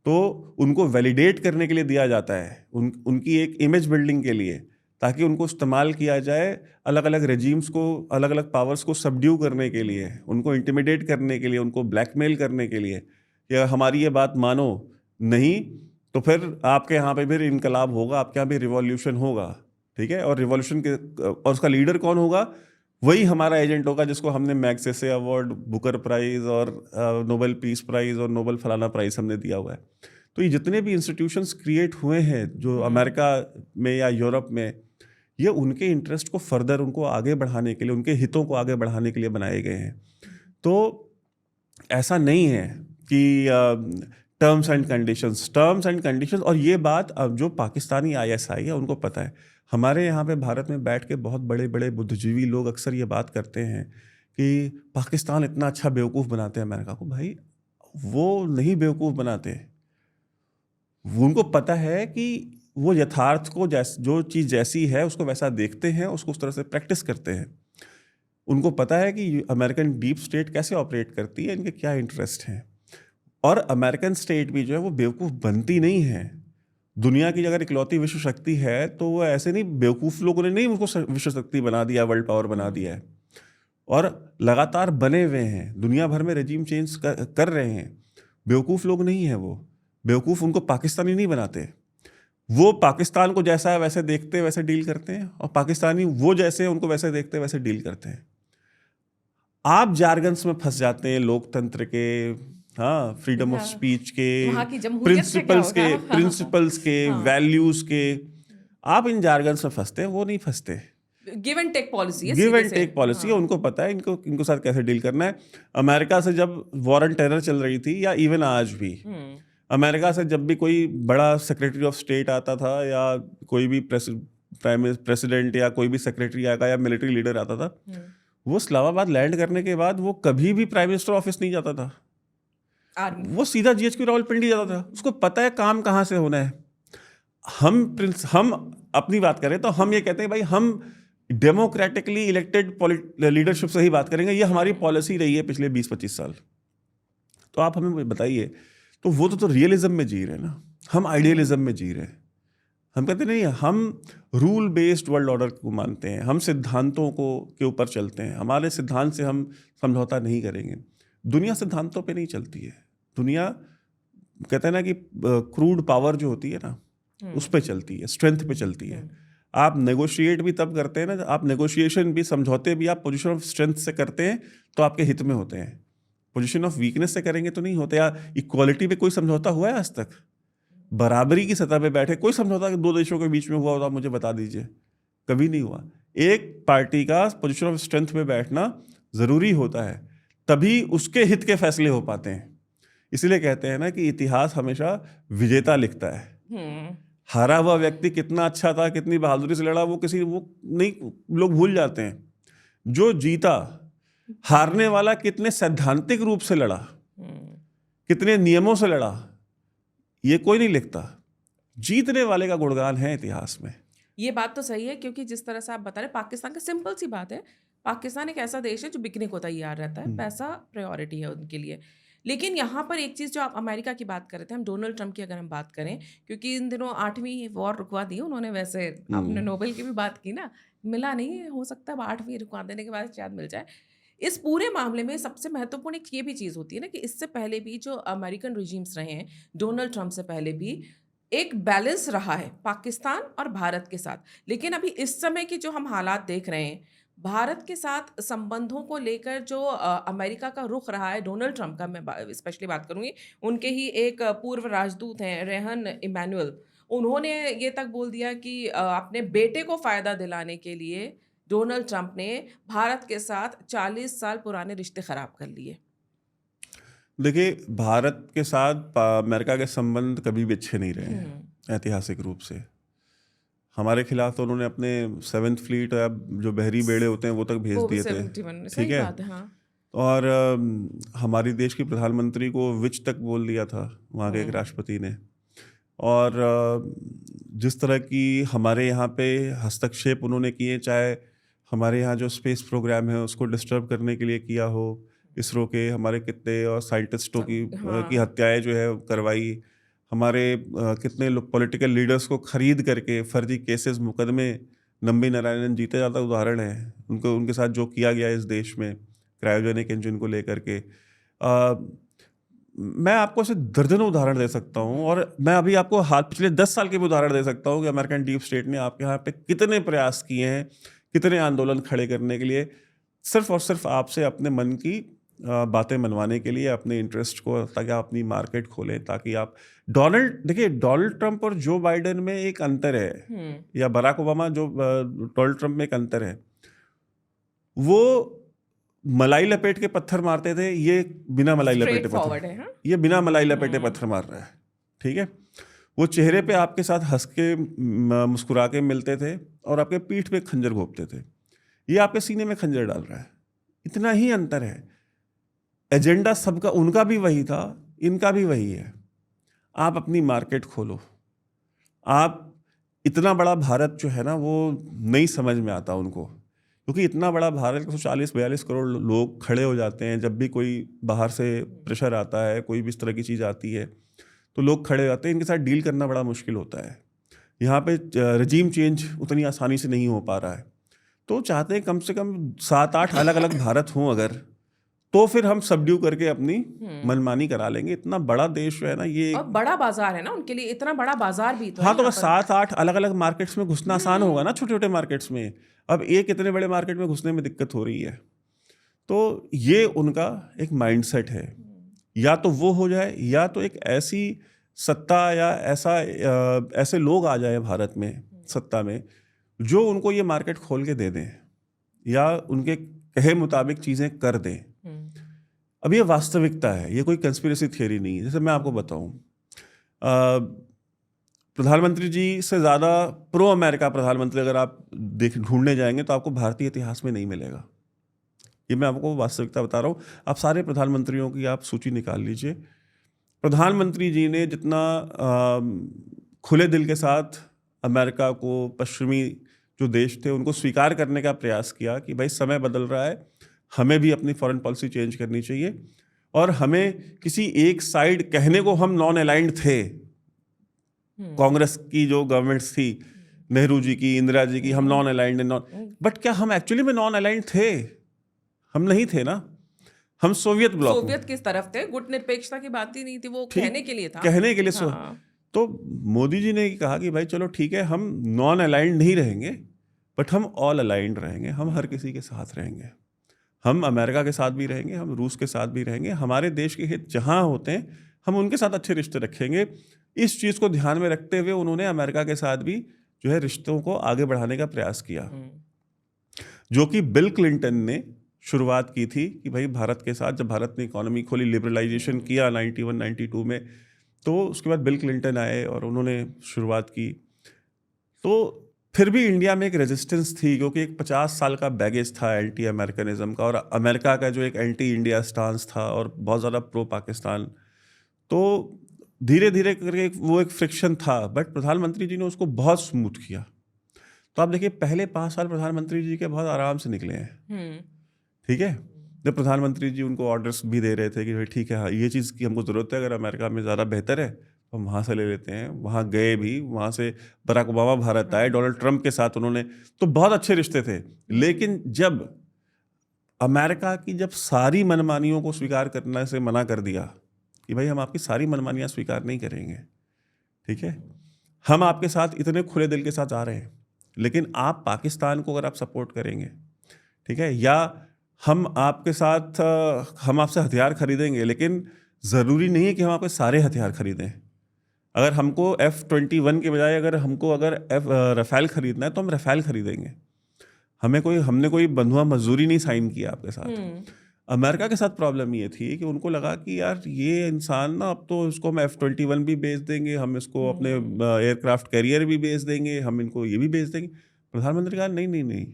तो उनको वैलिडेट करने के लिए दिया जाता है, उनकी एक इमेज बिल्डिंग के लिए, ताकि उनको इस्तेमाल किया जाए अलग अलग रेजिम्स को, अलग अलग पावर्स को सबड्यू करने के लिए, उनको इंटिमिडेट करने के लिए, उनको ब्लैकमेल करने के लिए। या हमारी ये बात मानो नहीं तो फिर आपके यहाँ पे भी इनकलाब होगा, आपके यहाँ भी रिवॉल्यूशन होगा, ठीक है। और रिवॉल्यूशन के और उसका लीडर कौन होगा? वही हमारा एजेंट होगा जिसको हमने मैग्सेसे अवार्ड, बुकर प्राइज और नोबेल पीस प्राइज और नोबेल फलाना प्राइज हमने दिया हुआ है। तो ये जितने भी इंस्टीट्यूशंस क्रिएट हुए हैं जो अमेरिका में या यूरोप में, ये उनके इंटरेस्ट को फर्दर, उनको आगे बढ़ाने के लिए, उनके हितों को आगे बढ़ाने के लिए बनाए गए हैं। तो ऐसा नहीं है कि टर्म्स एंड कंडीशंस। और ये बात अब जो पाकिस्तानी ISI है उनको पता है। हमारे यहाँ पे भारत में बैठ के बहुत बड़े बड़े बुद्धिजीवी लोग अक्सर ये बात करते हैं कि पाकिस्तान इतना अच्छा बेवकूफ़ बनाते हैं अमेरिका को। भाई वो नहीं बेवकूफ़ बनाते, उनको पता है कि वो यथार्थ को जो चीज़ जैसी है उसको वैसा देखते हैं, उसको उस तरह से प्रैक्टिस करते हैं। उनको पता है कि अमेरिकन डीप स्टेट कैसे ऑपरेट करती है, इनके क्या इंटरेस्ट हैं। और अमेरिकन स्टेट भी जो है वो बेवकूफ़ बनती नहीं है। दुनिया की अगर इकलौती विश्व शक्ति है तो वो ऐसे नहीं, बेवकूफ़ लोगों ने नहीं उसको विश्व शक्ति बना दिया, वर्ल्ड पावर बना दिया है, और लगातार बने हुए हैं, दुनिया भर में रेजिम चेंज कर रहे हैं। बेवकूफ़ लोग नहीं है वो, बेवकूफ़ उनको पाकिस्तानी नहीं बनाते। वो पाकिस्तान को जैसा है वैसे देखते वैसे डील करते हैं, और पाकिस्तानी वो जैसे हैं उनको वैसे देखते वैसे डील करते हैं। आप जार्गन्स में फंस जाते हैं लोकतंत्र के, हाँ, फ्रीडम ऑफ स्पीच के, प्रिंसिपल्स के, वैल्यूज के, आप इन जार्गन्स में फंसते हैं, वो नहीं फंसते। गिव एंड टेक पॉलिसी है, उनको पता है इनको साथ कैसे डील करना है। अमेरिका से जब वॉर ऑन टेरर चल रही थी, या इवन आज भी अमेरिका से जब भी कोई बड़ा सेक्रेटरी ऑफ स्टेट आता था, या कोई भी प्राइम प्रेसिडेंट या कोई भी सेक्रेटरी आएगा या मिलिट्री लीडर आता था, वो इस्लामाबाद लैंड करने के बाद वो कभी भी प्राइम मिनिस्टर ऑफिस नहीं जाता था, आर्मी वो सीधा जीएचक्यू रावलपिंडी जाता था। उसको पता है काम कहाँ से होना है। हम अपनी बात करें तो हम ये कहते हैं भाई हम डेमोक्रेटिकली इलेक्टेड लीडरशिप से ही बात करेंगे, ये हमारी पॉलिसी रही है पिछले 20-25 साल। तो आप हमें बताइए, तो वो तो रियलिज्म में जी रहे हैं ना, हम आइडियलिज्म में जी रहे हैं। हम कहते नहीं, हम रूल बेस्ड वर्ल्ड ऑर्डर को मानते हैं, हम सिद्धांतों को के ऊपर चलते हैं, हमारे सिद्धांत से हम समझौता नहीं करेंगे। दुनिया सिद्धांतों पे नहीं चलती है, दुनिया कहते हैं ना कि क्रूड पावर जो होती है ना उस पे चलती है, स्ट्रेंथ पे चलती है। आप नेगोशिएट भी तब करते हैं ना, आप नेगोशिएशन भी, समझौते भी आप पोजीशन ऑफ स्ट्रेंथ से करते हैं तो आपके हित में होते हैं। पोजीशन ऑफ वीकनेस से करेंगे तो नहीं होते। या इक्वालिटी पे कोई समझौता हुआ है आज तक? बराबरी की सतह पे बैठे कोई समझौता दो देशों के बीच में हुआ होता मुझे बता दीजिए, कभी नहीं हुआ। एक पार्टी का पोजीशन ऑफ स्ट्रेंथ पे बैठना जरूरी होता है, तभी उसके हित के फैसले हो पाते हैं। इसलिए कहते हैं ना कि इतिहास हमेशा विजेता लिखता है। हारा हुआ व्यक्ति कितना अच्छा था, कितनी बहादुरी से लड़ा, वो नहीं, लोग भूल जाते हैं। जो जीता, हारने वाला कितने सैद्धांतिक रूप से लड़ा, कितने नियमों से लड़ा, ये कोई नहीं लिखता। जीतने वाले का गुणगान है इतिहास में। ये बात तो सही है, क्योंकि जिस तरह से आप बता रहे, पाकिस्तान का सिंपल सी बात है, पाकिस्तान एक ऐसा देश है जो बिकने को तैयार रहता है, पैसा प्रायोरिटी है उनके लिए। लेकिन यहाँ पर एक चीज़, जो आप अमेरिका की बात कर रहे थे, हम डोनाल्ड ट्रंप की अगर हम बात करें, क्योंकि इन दिनों 8वीं वॉर रुकवा दी उन्होंने। वैसे आपने नोबेल की भी बात की ना, मिला नहीं, हो सकता है 8वीं रुकवा देने के बाद शायद मिल जाए। इस पूरे मामले में सबसे महत्वपूर्ण एक ये भी चीज़ होती है ना कि इससे पहले भी जो अमेरिकन रिजीम्स रहे हैं, डोनाल्ड ट्रंप से पहले भी, एक बैलेंस रहा है पाकिस्तान और भारत के साथ। लेकिन अभी इस समय की जो हम हालात देख रहे हैं, भारत के साथ संबंधों को लेकर जो अमेरिका का रुख रहा है, डोनाल्ड ट्रंप का मैं स्पेशली बात करूंगी, उनके ही एक पूर्व राजदूत हैं रेहन इमैनुअल, उन्होंने ये तक बोल दिया कि अपने बेटे को फ़ायदा दिलाने के लिए डोनाल्ड ट्रंप ने भारत के साथ 40 साल पुराने रिश्ते ख़राब कर लिए। देखिए, भारत के साथ अमेरिका के संबंध कभी भी अच्छे नहीं रहे हैं ऐतिहासिक रूप से। हमारे खिलाफ तो उन्होंने अपने 7th फ्लीट या जो बहरी बेड़े होते हैं वो तक भेज वो भी दिए थे, 71, ठीक सही है। बात है, हाँ। और हमारी देश की प्रधानमंत्री को विच तक बोल दिया था वहाँ के एक राष्ट्रपति ने। और जिस तरह की हमारे यहाँ पे हस्तक्षेप उन्होंने किए, चाहे हमारे यहाँ जो स्पेस प्रोग्राम है उसको डिस्टर्ब करने के लिए किया हो, इसरो के हमारे कितने और साइंटिस्टों की हत्याएं जो है करवाई, हमारे कितने लोग पॉलिटिकल लीडर्स को खरीद करके फर्जी केसेस, मुकदमे, नंबी नारायणन जीते जाता उदाहरण है उनके साथ जो किया गया इस देश में क्रायोजेनिक इंजन को लेकर के। मैं आपको ऐसे दर्जनों उदाहरण दे सकता हूँ, और मैं अभी आपको पिछले 10 साल के भी उदाहरण दे सकता हूँ कि अमेरिकन डीप स्टेट ने आपके यहाँ पे कितने प्रयास किए हैं, कितने आंदोलन खड़े करने के लिए, सिर्फ और सिर्फ आपसे अपने मन की बातें मनवाने के लिए, अपने इंटरेस्ट को, ताकि आप अपनी मार्केट खोलें, ताकि आप देखिए डोनाल्ड ट्रंप और जो बाइडेन में एक अंतर है, या बराक ओबामा जो डोनाल्ड ट्रंप में एक अंतर है, वो मलाई लपेट के पत्थर मारते थे, ये बिना मलाई लपेटे पत्थर, ये बिना मलाई लपेटे पत्थर मार रहा है, ठीक है। वो चेहरे पे आपके साथ हंस के मुस्कुरा के मिलते थे और आपके पीठ पे खंजर घोंपते थे, ये आपके सीने में खंजर डाल रहा है। इतना ही अंतर है। एजेंडा सबका, उनका भी वही था, इनका भी वही है। आप अपनी मार्केट खोलो। आप इतना बड़ा भारत जो है ना, वो नहीं समझ में आता उनको, क्योंकि इतना बड़ा भारत 140-42 करोड़ लोग खड़े हो जाते हैं जब भी कोई बाहर से प्रेशर आता है, कोई भी इस तरह की चीज़ आती है तो लोग खड़े हो जाते हैं। इनके साथ डील करना बड़ा मुश्किल होता है। यहाँ पे रजीम चेंज उतनी आसानी से नहीं हो पा रहा है, तो चाहते हैं कम से कम 7-8 अलग अलग भारत हों अगर, तो फिर हम सबड्यू करके अपनी मनमानी करा लेंगे। इतना बड़ा देश है ना ये, और बड़ा बाजार है ना उनके लिए, इतना बड़ा बाजार भी तो हाँ, तो 7-8 अलग अलग मार्केट्स में घुसना आसान होगा ना, छोटे छोटे मार्केट्स में। अब एक इतने बड़े मार्केट में घुसने में दिक्कत हो रही है। तो ये उनका एक माइंडसेट है, या तो वो हो जाए, या तो एक ऐसी सत्ता या ऐसे लोग आ जाए भारत में सत्ता में जो उनको ये मार्केट खोल के दे दें, या उनके कहे मुताबिक चीज़ें कर दें। अब ये वास्तविकता है, ये कोई कंस्पिरेसी थियरी नहीं है। जैसे मैं आपको बताऊं, प्रधानमंत्री जी से ज़्यादा प्रो अमेरिका प्रधानमंत्री अगर आप ढूंढने जाएंगे तो आपको भारतीय इतिहास में नहीं मिलेगा। ये मैं आपको वास्तविकता बता रहा हूँ। आप सारे प्रधानमंत्रियों की आप सूची निकाल लीजिए। प्रधानमंत्री जी ने जितना खुले दिल के साथ अमेरिका को, पश्चिमी जो देश थे उनको स्वीकार करने का प्रयास किया कि भाई समय बदल रहा है, हमें भी अपनी फॉरेन पॉलिसी चेंज करनी चाहिए और हमें किसी एक साइड कहने को हम नॉन अलाइंड थे। कांग्रेस की जो गवर्नमेंट्स थी, नेहरू जी की, इंदिरा जी की, हम नॉन अलाइंड बट क्या हम एक्चुअली में नॉन अलाइंड थे? हम नहीं थे ना। हम सोवियत ब्लॉक में, सोवियत किस तरफ थे, गुटनिरपेक्षता की बात ही नहीं थी, वो कहने के लिए था, कहने के लिए हाँ। तो मोदी जी ने कहा कि भाई चलो ठीक है, हम नॉन अलाइंड नहीं रहेंगे बट हम ऑल अलाइंड रहेंगे, हम हर किसी के साथ रहेंगे, हम अमेरिका के साथ भी रहेंगे, हम रूस के साथ भी रहेंगे, हमारे देश के हित जहाँ होते हैं हम उनके साथ अच्छे रिश्ते रखेंगे। इस चीज़ को ध्यान में रखते हुए उन्होंने अमेरिका के साथ भी जो है रिश्तों को आगे बढ़ाने का प्रयास किया, जो कि बिल क्लिंटन ने शुरुआत की थी कि भाई भारत के साथ, जब भारत ने इकोनॉमी खोली, लिबरलाइजेशन किया 91-92 में, तो उसके बाद बिल क्लिंटन आए और उन्होंने शुरुआत की। तो फिर भी इंडिया में एक रेजिस्टेंस थी क्योंकि एक 50 साल का बैगेज था एंटी अमेरिकनिज्म का और अमेरिका का जो एक एंटी इंडिया स्टांस था और बहुत ज़्यादा प्रो पाकिस्तान। तो धीरे धीरे करके वो एक फ्रिक्शन था, बट प्रधानमंत्री जी ने उसको बहुत स्मूथ किया। तो आप देखिए पहले 5 साल प्रधानमंत्री जी के बहुत आराम से निकले हैं, ठीक है। जब प्रधानमंत्री जी उनको ऑर्डर्स भी दे रहे थे कि भाई ठीक है, हाँ ये चीज़ की हमको ज़रूरत है, अगर अमेरिका में ज़्यादा बेहतर है तो हम वहाँ से ले लेते हैं। वहाँ गए भी, वहाँ से बराक ओबामा भारत आए, डोनाल्ड ट्रंप के साथ उन्होंने, तो बहुत अच्छे रिश्ते थे। लेकिन जब अमेरिका की जब सारी मनमानियों को स्वीकार करने से मना कर दिया कि भाई हम आपकी सारी मनमानियाँ स्वीकार नहीं करेंगे, ठीक है, हम आपके साथ इतने खुले दिल के साथ आ रहे हैं, लेकिन आप पाकिस्तान को अगर आप सपोर्ट करेंगे, ठीक है, या हम आपके साथ हम आपसे हथियार खरीदेंगे, लेकिन ज़रूरी नहीं है कि हम आपके सारे हथियार खरीदें। अगर हमको F-21 के बजाय अगर हमको रफ़ेल खरीदना है तो हम रफ़ेल खरीदेंगे। हमने कोई बंधुआ मजदूरी नहीं साइन किया आपके साथ। अमेरिका के साथ प्रॉब्लम ये थी कि उनको लगा कि यार ये इंसान ना, अब तो इसको हम F-21 भी बेच देंगे, हम इसको अपने एयरक्राफ्ट कैरियर भी बेच देंगे, हम इनको ये भी बेच देंगे। प्रधानमंत्री कहा नहीं,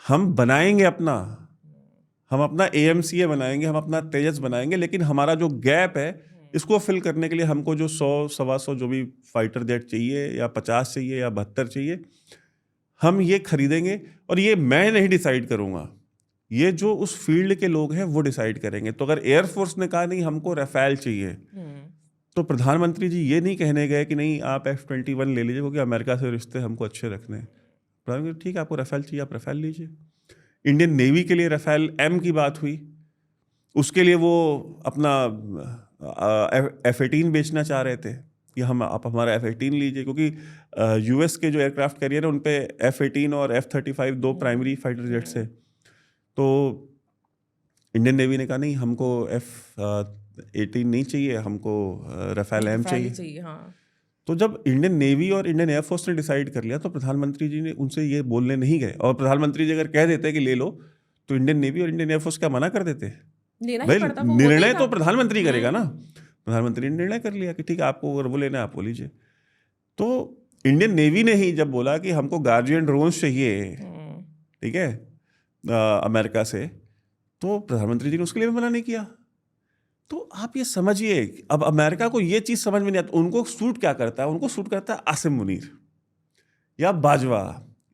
हम बनाएंगे अपना, हम अपना AMCA बनाएंगे, हम अपना तेजस बनाएंगे, लेकिन हमारा जो गैप है इसको फिल करने के लिए हमको जो 100-125 जो भी फाइटर जेट चाहिए, या 50 चाहिए या 72 चाहिए, हम ये खरीदेंगे। और ये मैं नहीं डिसाइड करूंगा, ये जो उस फील्ड के लोग हैं वो डिसाइड करेंगे। तो अगर एयरफोर्स ने कहा नहीं हमको रफ़ेल चाहिए, तो प्रधानमंत्री जी ये नहीं कहने गए कि नहीं आप F-21 ले लीजिए क्योंकि अमेरिका से रिश्ते हमको अच्छे रखने हैं। प्रधानमंत्री ठीक है, आपको रफ़ेल चाहिए, आप रफ़ेल लीजिए। इंडियन नेवी के लिए रफ़ेल M की बात हुई, उसके लिए वो अपना F-18 बेचना चाह रहे थे कि आप हमारा F-18 लीजिए, क्योंकि US के जो एयरक्राफ्ट कैरियर है उन पे F-18 और F-35 दो प्राइमरी फाइटर जेट्स है। तो इंडियन नेवी ने कहा नहीं हमको F-18 नहीं चाहिए, हमको रफ़ेल M चाहिए। हाँ। तो जब इंडियन नेवी और इंडियन एयरफोर्स ने डिसाइड कर लिया तो प्रधानमंत्री जी ने उनसे ये बोलने नहीं गए। और प्रधानमंत्री जी अगर कह देते कि ले लो, तो इंडियन नेवी और इंडियन एयरफोर्स क्या मना कर देते? भाई निर्णय तो प्रधानमंत्री करेगा ना। प्रधानमंत्री ने निर्णय कर लिया कि ठीक है, आपको अगर वो लेना है आप वो लीजिए। तो इंडियन नेवी ने ही जब बोला कि हमको गार्जियन ड्रोन्स चाहिए, ठीक है, अमेरिका से, तो प्रधानमंत्री जी ने उसके लिए भी मना नहीं किया। तो आप ये समझिए, अब अमेरिका को ये चीज समझ में नहीं आती। उनको सूट क्या करता है? उनको सूट करता है आसिम मुनीर या बाजवा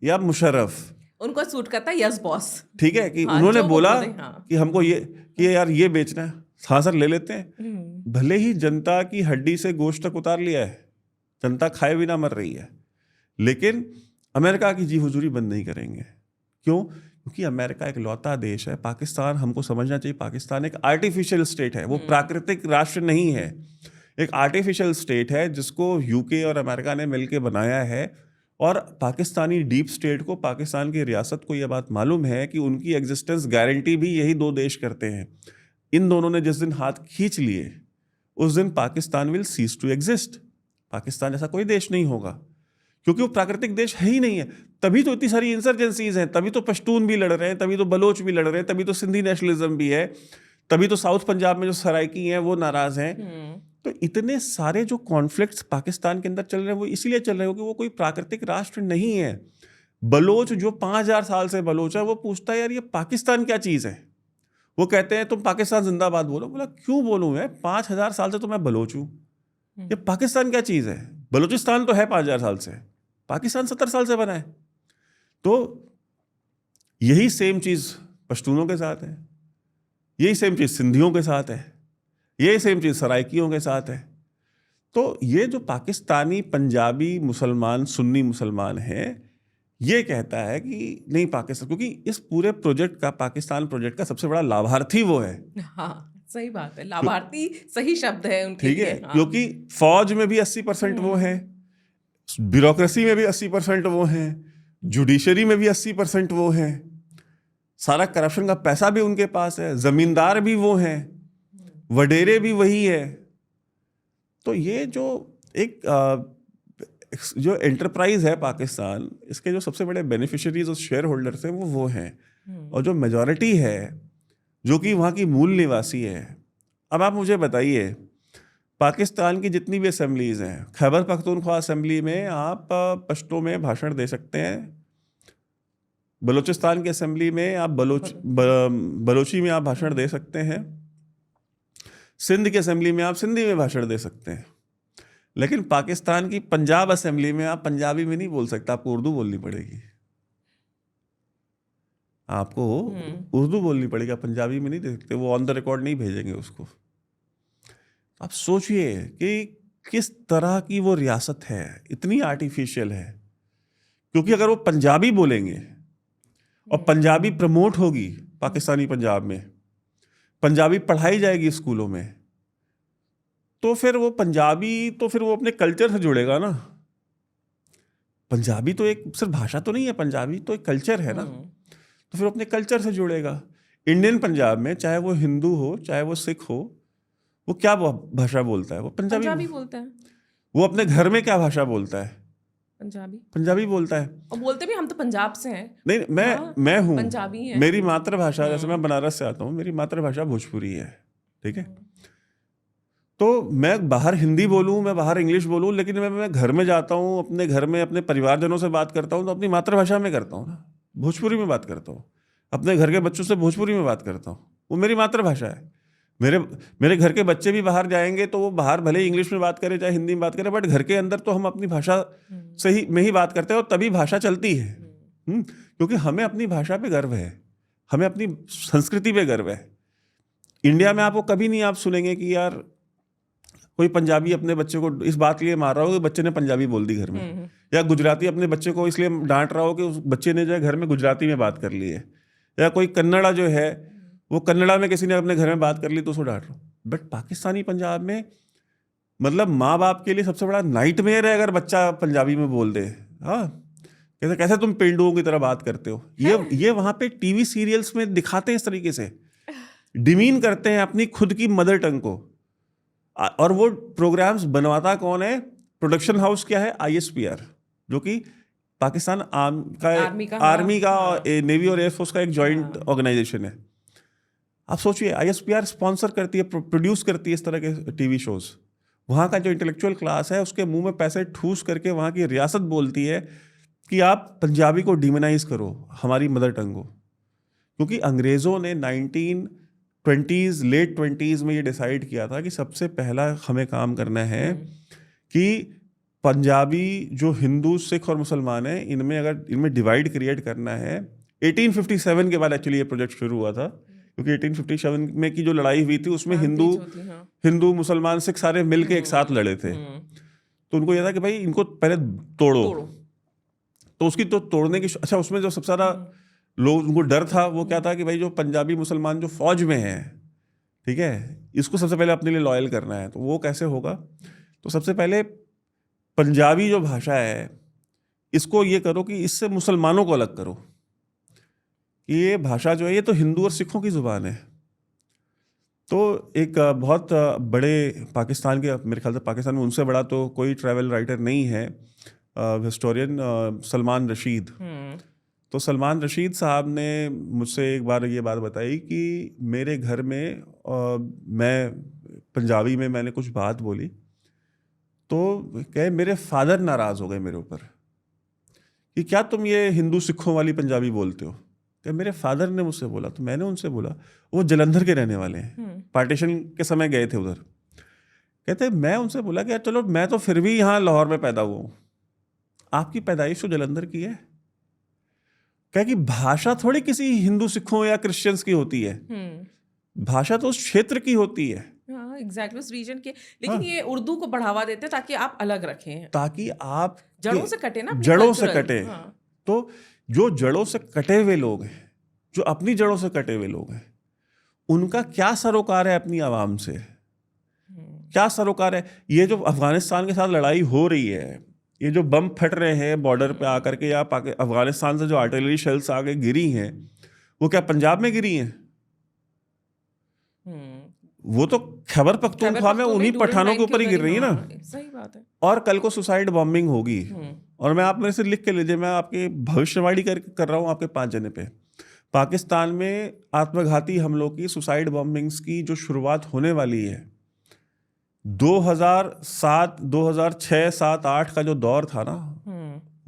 या मुशर्रफ, उनको सूट करता है यस बॉस, ठीक है, कि हाँ, उन्होंने बोला हाँ। कि हमको ये यार ये बेचना है, हाँ सर ले लेते हैं। भले ही जनता की हड्डी से गोश्त तक उतार लिया है, जनता खाए बिना मर रही है, लेकिन अमेरिका की जी हुजूरी बंद नहीं करेंगे। क्यों? क्योंकि अमेरिका एक लौता देश है। पाकिस्तान, हमको समझना चाहिए, पाकिस्तान एक आर्टिफिशियल स्टेट है, वो प्राकृतिक राष्ट्र नहीं है, एक आर्टिफिशियल स्टेट है जिसको यूके और अमेरिका ने मिलकर बनाया है। और पाकिस्तानी डीप स्टेट को, पाकिस्तान की रियासत को यह बात मालूम है कि उनकी एग्जिस्टेंस गारंटी भी यही दो देश करते हैं। इन दोनों ने जिस दिन हाथ खींच लिए उस दिन Pakistan will cease to exist. Pakistan जैसा कोई देश नहीं होगा, क्योंकि वो प्राकृतिक देश है ही नहीं है। तभी तो इतनी सारी इंसर्जेंसीज हैं, तभी तो पश्तून भी लड़ रहे हैं, तभी तो बलोच भी लड़ रहे हैं, तभी तो सिंधी नेशनलिज्म भी है, तभी तो साउथ पंजाब में जो सराइकी हैं वो नाराज हैं। तो इतने सारे जो कॉन्फ्लिक्ट्स पाकिस्तान के अंदर चल रहे हैं वो इसलिए चल रहे हो कि वो कोई प्राकृतिक राष्ट्र नहीं है। बलोच जो 5,000 साल से बलोच है वो पूछता है यार ये पाकिस्तान क्या चीज़ है। वो कहते हैं तुम पाकिस्तान जिंदाबाद बोलो। बोला क्यों बोलूँ मैं, 5,000 साल से तो मैं बलोच हूँ, ये पाकिस्तान क्या चीज़ है। बलूचिस्तान तो है 5,000 साल से, पाकिस्तान 70 साल से बना है। तो यही सेम चीज़ पश्तूनों के साथ है, यही सेम चीज़ सिंधियों के साथ है, यही सेम चीज़ सराइकियों के साथ है। तो ये जो पाकिस्तानी पंजाबी मुसलमान सुन्नी मुसलमान है, ये कहता है कि नहीं पाकिस्तान, क्योंकि इस पूरे प्रोजेक्ट का, पाकिस्तान प्रोजेक्ट का सबसे बड़ा लाभार्थी वो है। हाँ, सही बात है, लाभार्थी सही शब्द है उनके ठीक लिए। है, हाँ। क्योंकि फौज में भी 80% वो है, ब्यूरोक्रेसी में भी 80% वो हैं, जुडिशरी में भी 80% वो हैं, सारा करप्शन का पैसा भी उनके पास है, जमींदार भी वो हैं, वडेरे भी वही है। तो ये जो एक जो एंटरप्राइज है पाकिस्तान, इसके जो सबसे बड़े बेनिफिशियरीज और शेयर होल्डर्स हैं वो हैं, और जो मेजॉरिटी है जो कि वहाँ की मूल निवासी है। अब आप मुझे बताइए, पाकिस्तान की जितनी भी असेंबलीज हैं, खैबर पख्तूनख्वा असेंबली में आप पश्तो में भाषण दे सकते हैं, बलूचिस्तान की असेंबली में आप बलोची में आप भाषण दे सकते हैं, सिंध की असेंबली में आप सिंधी में भाषण दे सकते हैं, लेकिन पाकिस्तान की पंजाब असेंबली में आप पंजाबी में नहीं बोल सकते, आपको उर्दू बोलनी पड़ेगी। आपको उर्दू बोलनी पड़ेगी, पंजाबी में नहीं दे सकते, वो ऑन द रिकॉर्ड नहीं भेजेंगे उसको। आप सोचिए कि किस तरह की वो रियासत है, इतनी आर्टिफिशियल है। क्योंकि अगर वो पंजाबी बोलेंगे और पंजाबी प्रमोट होगी पाकिस्तानी पंजाब में, पंजाबी पढ़ाई जाएगी स्कूलों में, तो फिर वो पंजाबी, तो फिर वो अपने कल्चर से जुड़ेगा ना। पंजाबी तो एक सिर्फ भाषा तो नहीं है, पंजाबी तो एक कल्चर है ना, तो फिर अपने कल्चर से जुड़ेगा। इंडियन पंजाब में चाहे वो हिंदू हो चाहे वो सिख हो, वो क्या भाषा बोलता है, वो पंजाबी बोलता है। वो अपने घर में क्या भाषा बोलता है, पंजाबी बोलता है। और बोलते भी हम तो पंजाब से हैं। नहीं, मैं हूँ पंजाबी है। मेरी मातृभाषा, जैसे मैं बनारस से आता हूँ, मेरी मातृभाषा भोजपुरी है, ठीक है। तो मैं बाहर हिंदी बोलूँ, मैं बाहर इंग्लिश बोलूँ, लेकिन मैं घर में जाता हूँ, अपने घर में अपने परिवारजनों से बात करता हूँ तो अपनी मातृभाषा में करता हूँ ना, भोजपुरी में बात करता हूँ। अपने घर के बच्चों से भोजपुरी में बात करता हूँ, वो मेरी मातृभाषा है। मेरे घर के बच्चे भी बाहर जाएंगे तो वो बाहर भले ही इंग्लिश में बात करें चाहे हिंदी में बात करें, बट घर के अंदर तो हम अपनी भाषा से ही में ही बात करते हैं, और तभी भाषा चलती है। क्योंकि हमें अपनी भाषा पे गर्व है, हमें अपनी संस्कृति पे गर्व है। इंडिया में आपको कभी नहीं आप सुनेंगे कि यार कोई पंजाबी अपने बच्चे को इस बात के लिए मार रहा हो कि बच्चे ने पंजाबी बोल दी घर में, या गुजराती अपने बच्चे को इसलिए डांट रहा हो कि उस बच्चे ने जो है घर में गुजराती में बात कर ली है, या कोई कन्नड़ा जो है वो कन्नड़ा में किसी ने अपने घर में बात कर ली तो उसको डांट रहा हो। बट पाकिस्तानी पंजाब में मतलब माँ बाप के लिए सबसे बड़ा नाइटमेयर है अगर बच्चा पंजाबी में बोल दे। हाँ, कैसे कैसे तुम पेंडुओं की तरह बात करते हो, ये वहाँ पे टीवी सीरियल्स में दिखाते हैं, इस तरीके से डिमीन करते हैं अपनी खुद की मदर टंग को। और वो प्रोग्राम्स बनवाता कौन है, प्रोडक्शन हाउस क्या है, ISPR, जो कि पाकिस्तान आर्मी का और नेवी और एयरफोर्स का एक जॉइंट ऑर्गेनाइजेशन है। आप सोचिए, ISPR स्पॉन्सर करती है, प्रोड्यूस करती है इस तरह के टीवी शोज। वहाँ का जो इंटेलेक्चुअल क्लास है उसके मुंह में पैसे ठूस करके वहाँ की रियासत बोलती है कि आप पंजाबी को डिमोनाइज करो, हमारी मदर टंग को। क्योंकि अंग्रेज़ों ने 1920s लेट 20s में ये डिसाइड किया था कि सबसे पहला हमें काम करना है कि पंजाबी जो हिंदू सिख और मुसलमान हैं इनमें डिवाइड क्रिएट करना है। 1857 के बाद एक्चुअली ये प्रोजेक्ट शुरू हुआ था, क्योंकि 1857 में की जो लड़ाई हुई थी उसमें हिंदू मुसलमान सिख सारे मिलके एक साथ लड़े थे। तो उनको यह था कि भाई इनको पहले तोड़ो। तो उसकी तो तोड़ने की अच्छा, उसमें जो सबसे ज़्यादा लोग उनको डर था वो क्या था कि भाई जो पंजाबी मुसलमान जो फौज में है, ठीक है, इसको सबसे पहले अपने लिए लॉयल करना है। तो वो कैसे होगा, तो सबसे पहले पंजाबी जो भाषा है इसको ये करो कि इससे मुसलमानों को अलग करो, कि ये भाषा जो है ये तो हिंदू और सिखों की ज़ुबान है। तो एक बहुत बड़े पाकिस्तान के, मेरे ख्याल से पाकिस्तान में उनसे बड़ा तो कोई ट्रैवल राइटर नहीं है, हिस्टोरियन सलमान रशीद। तो सलमान रशीद साहब ने मुझसे एक बार ये बात बताई कि मेरे घर में मैं पंजाबी में मैंने कुछ बात बोली तो कहे मेरे फादर नाराज़ हो गए मेरे ऊपर कि क्या तुम ये हिंदू सिखों वाली पंजाबी बोलते हो? क्या मेरे फादर ने मुझसे बोला, तो मैंने उनसे बोला, वो जलंधर के रहने वाले हैं, पार्टीशन के समय गए थे उधर। कहते मैं उनसे बोला कि यार चलो, मैं तो फिर भी यहाँ लाहौर में पैदा हुआ हूँ, आपकी पैदाइश तो जलंधर की है। क्या कि भाषा थोड़ी किसी हिंदू सिखों या क्रिश्चियंस की होती है, भाषा तो उस क्षेत्र की होती है। हाँ एग्जैक्टली, उस रीजन के। लेकिन हाँ, ये उर्दू को बढ़ावा देते हैं ताकि आप अलग रखें, ताकि आप जड़ों से कटे ना, अपनी जड़ों से कल्चरल। कटे। हाँ। तो जो जड़ों से कटे हुए लोग हैं, जो अपनी जड़ों से कटे हुए लोग हैं, उनका क्या सरोकार है अपनी आवाम से? क्या सरोकार है? ये जो अफगानिस्तान के साथ लड़ाई हो रही है, ये जो बम फट रहे हैं बॉर्डर पे आकर के, या अफगानिस्तान से जो आर्टिलरी शेल्स आके गिरी हैं, वो क्या पंजाब में गिरी हैं? वो तो खैबर पख्तूनख्वा में उन्हीं पठानों के ऊपर ही गिर रही है ना। सही बात है। और कल को सुसाइड बॉम्बिंग होगी, और मैं आप मेरे से लिख के लीजिए, मैं आपकी भविष्यवाणी कर रहा हूँ आपके 5 जने पे। पाकिस्तान में आत्मघाती हमलों की, सुसाइड बॉम्बिंग्स की जो शुरुआत होने वाली है, 2007, 2006, 7, 8 का जो दौर था ना,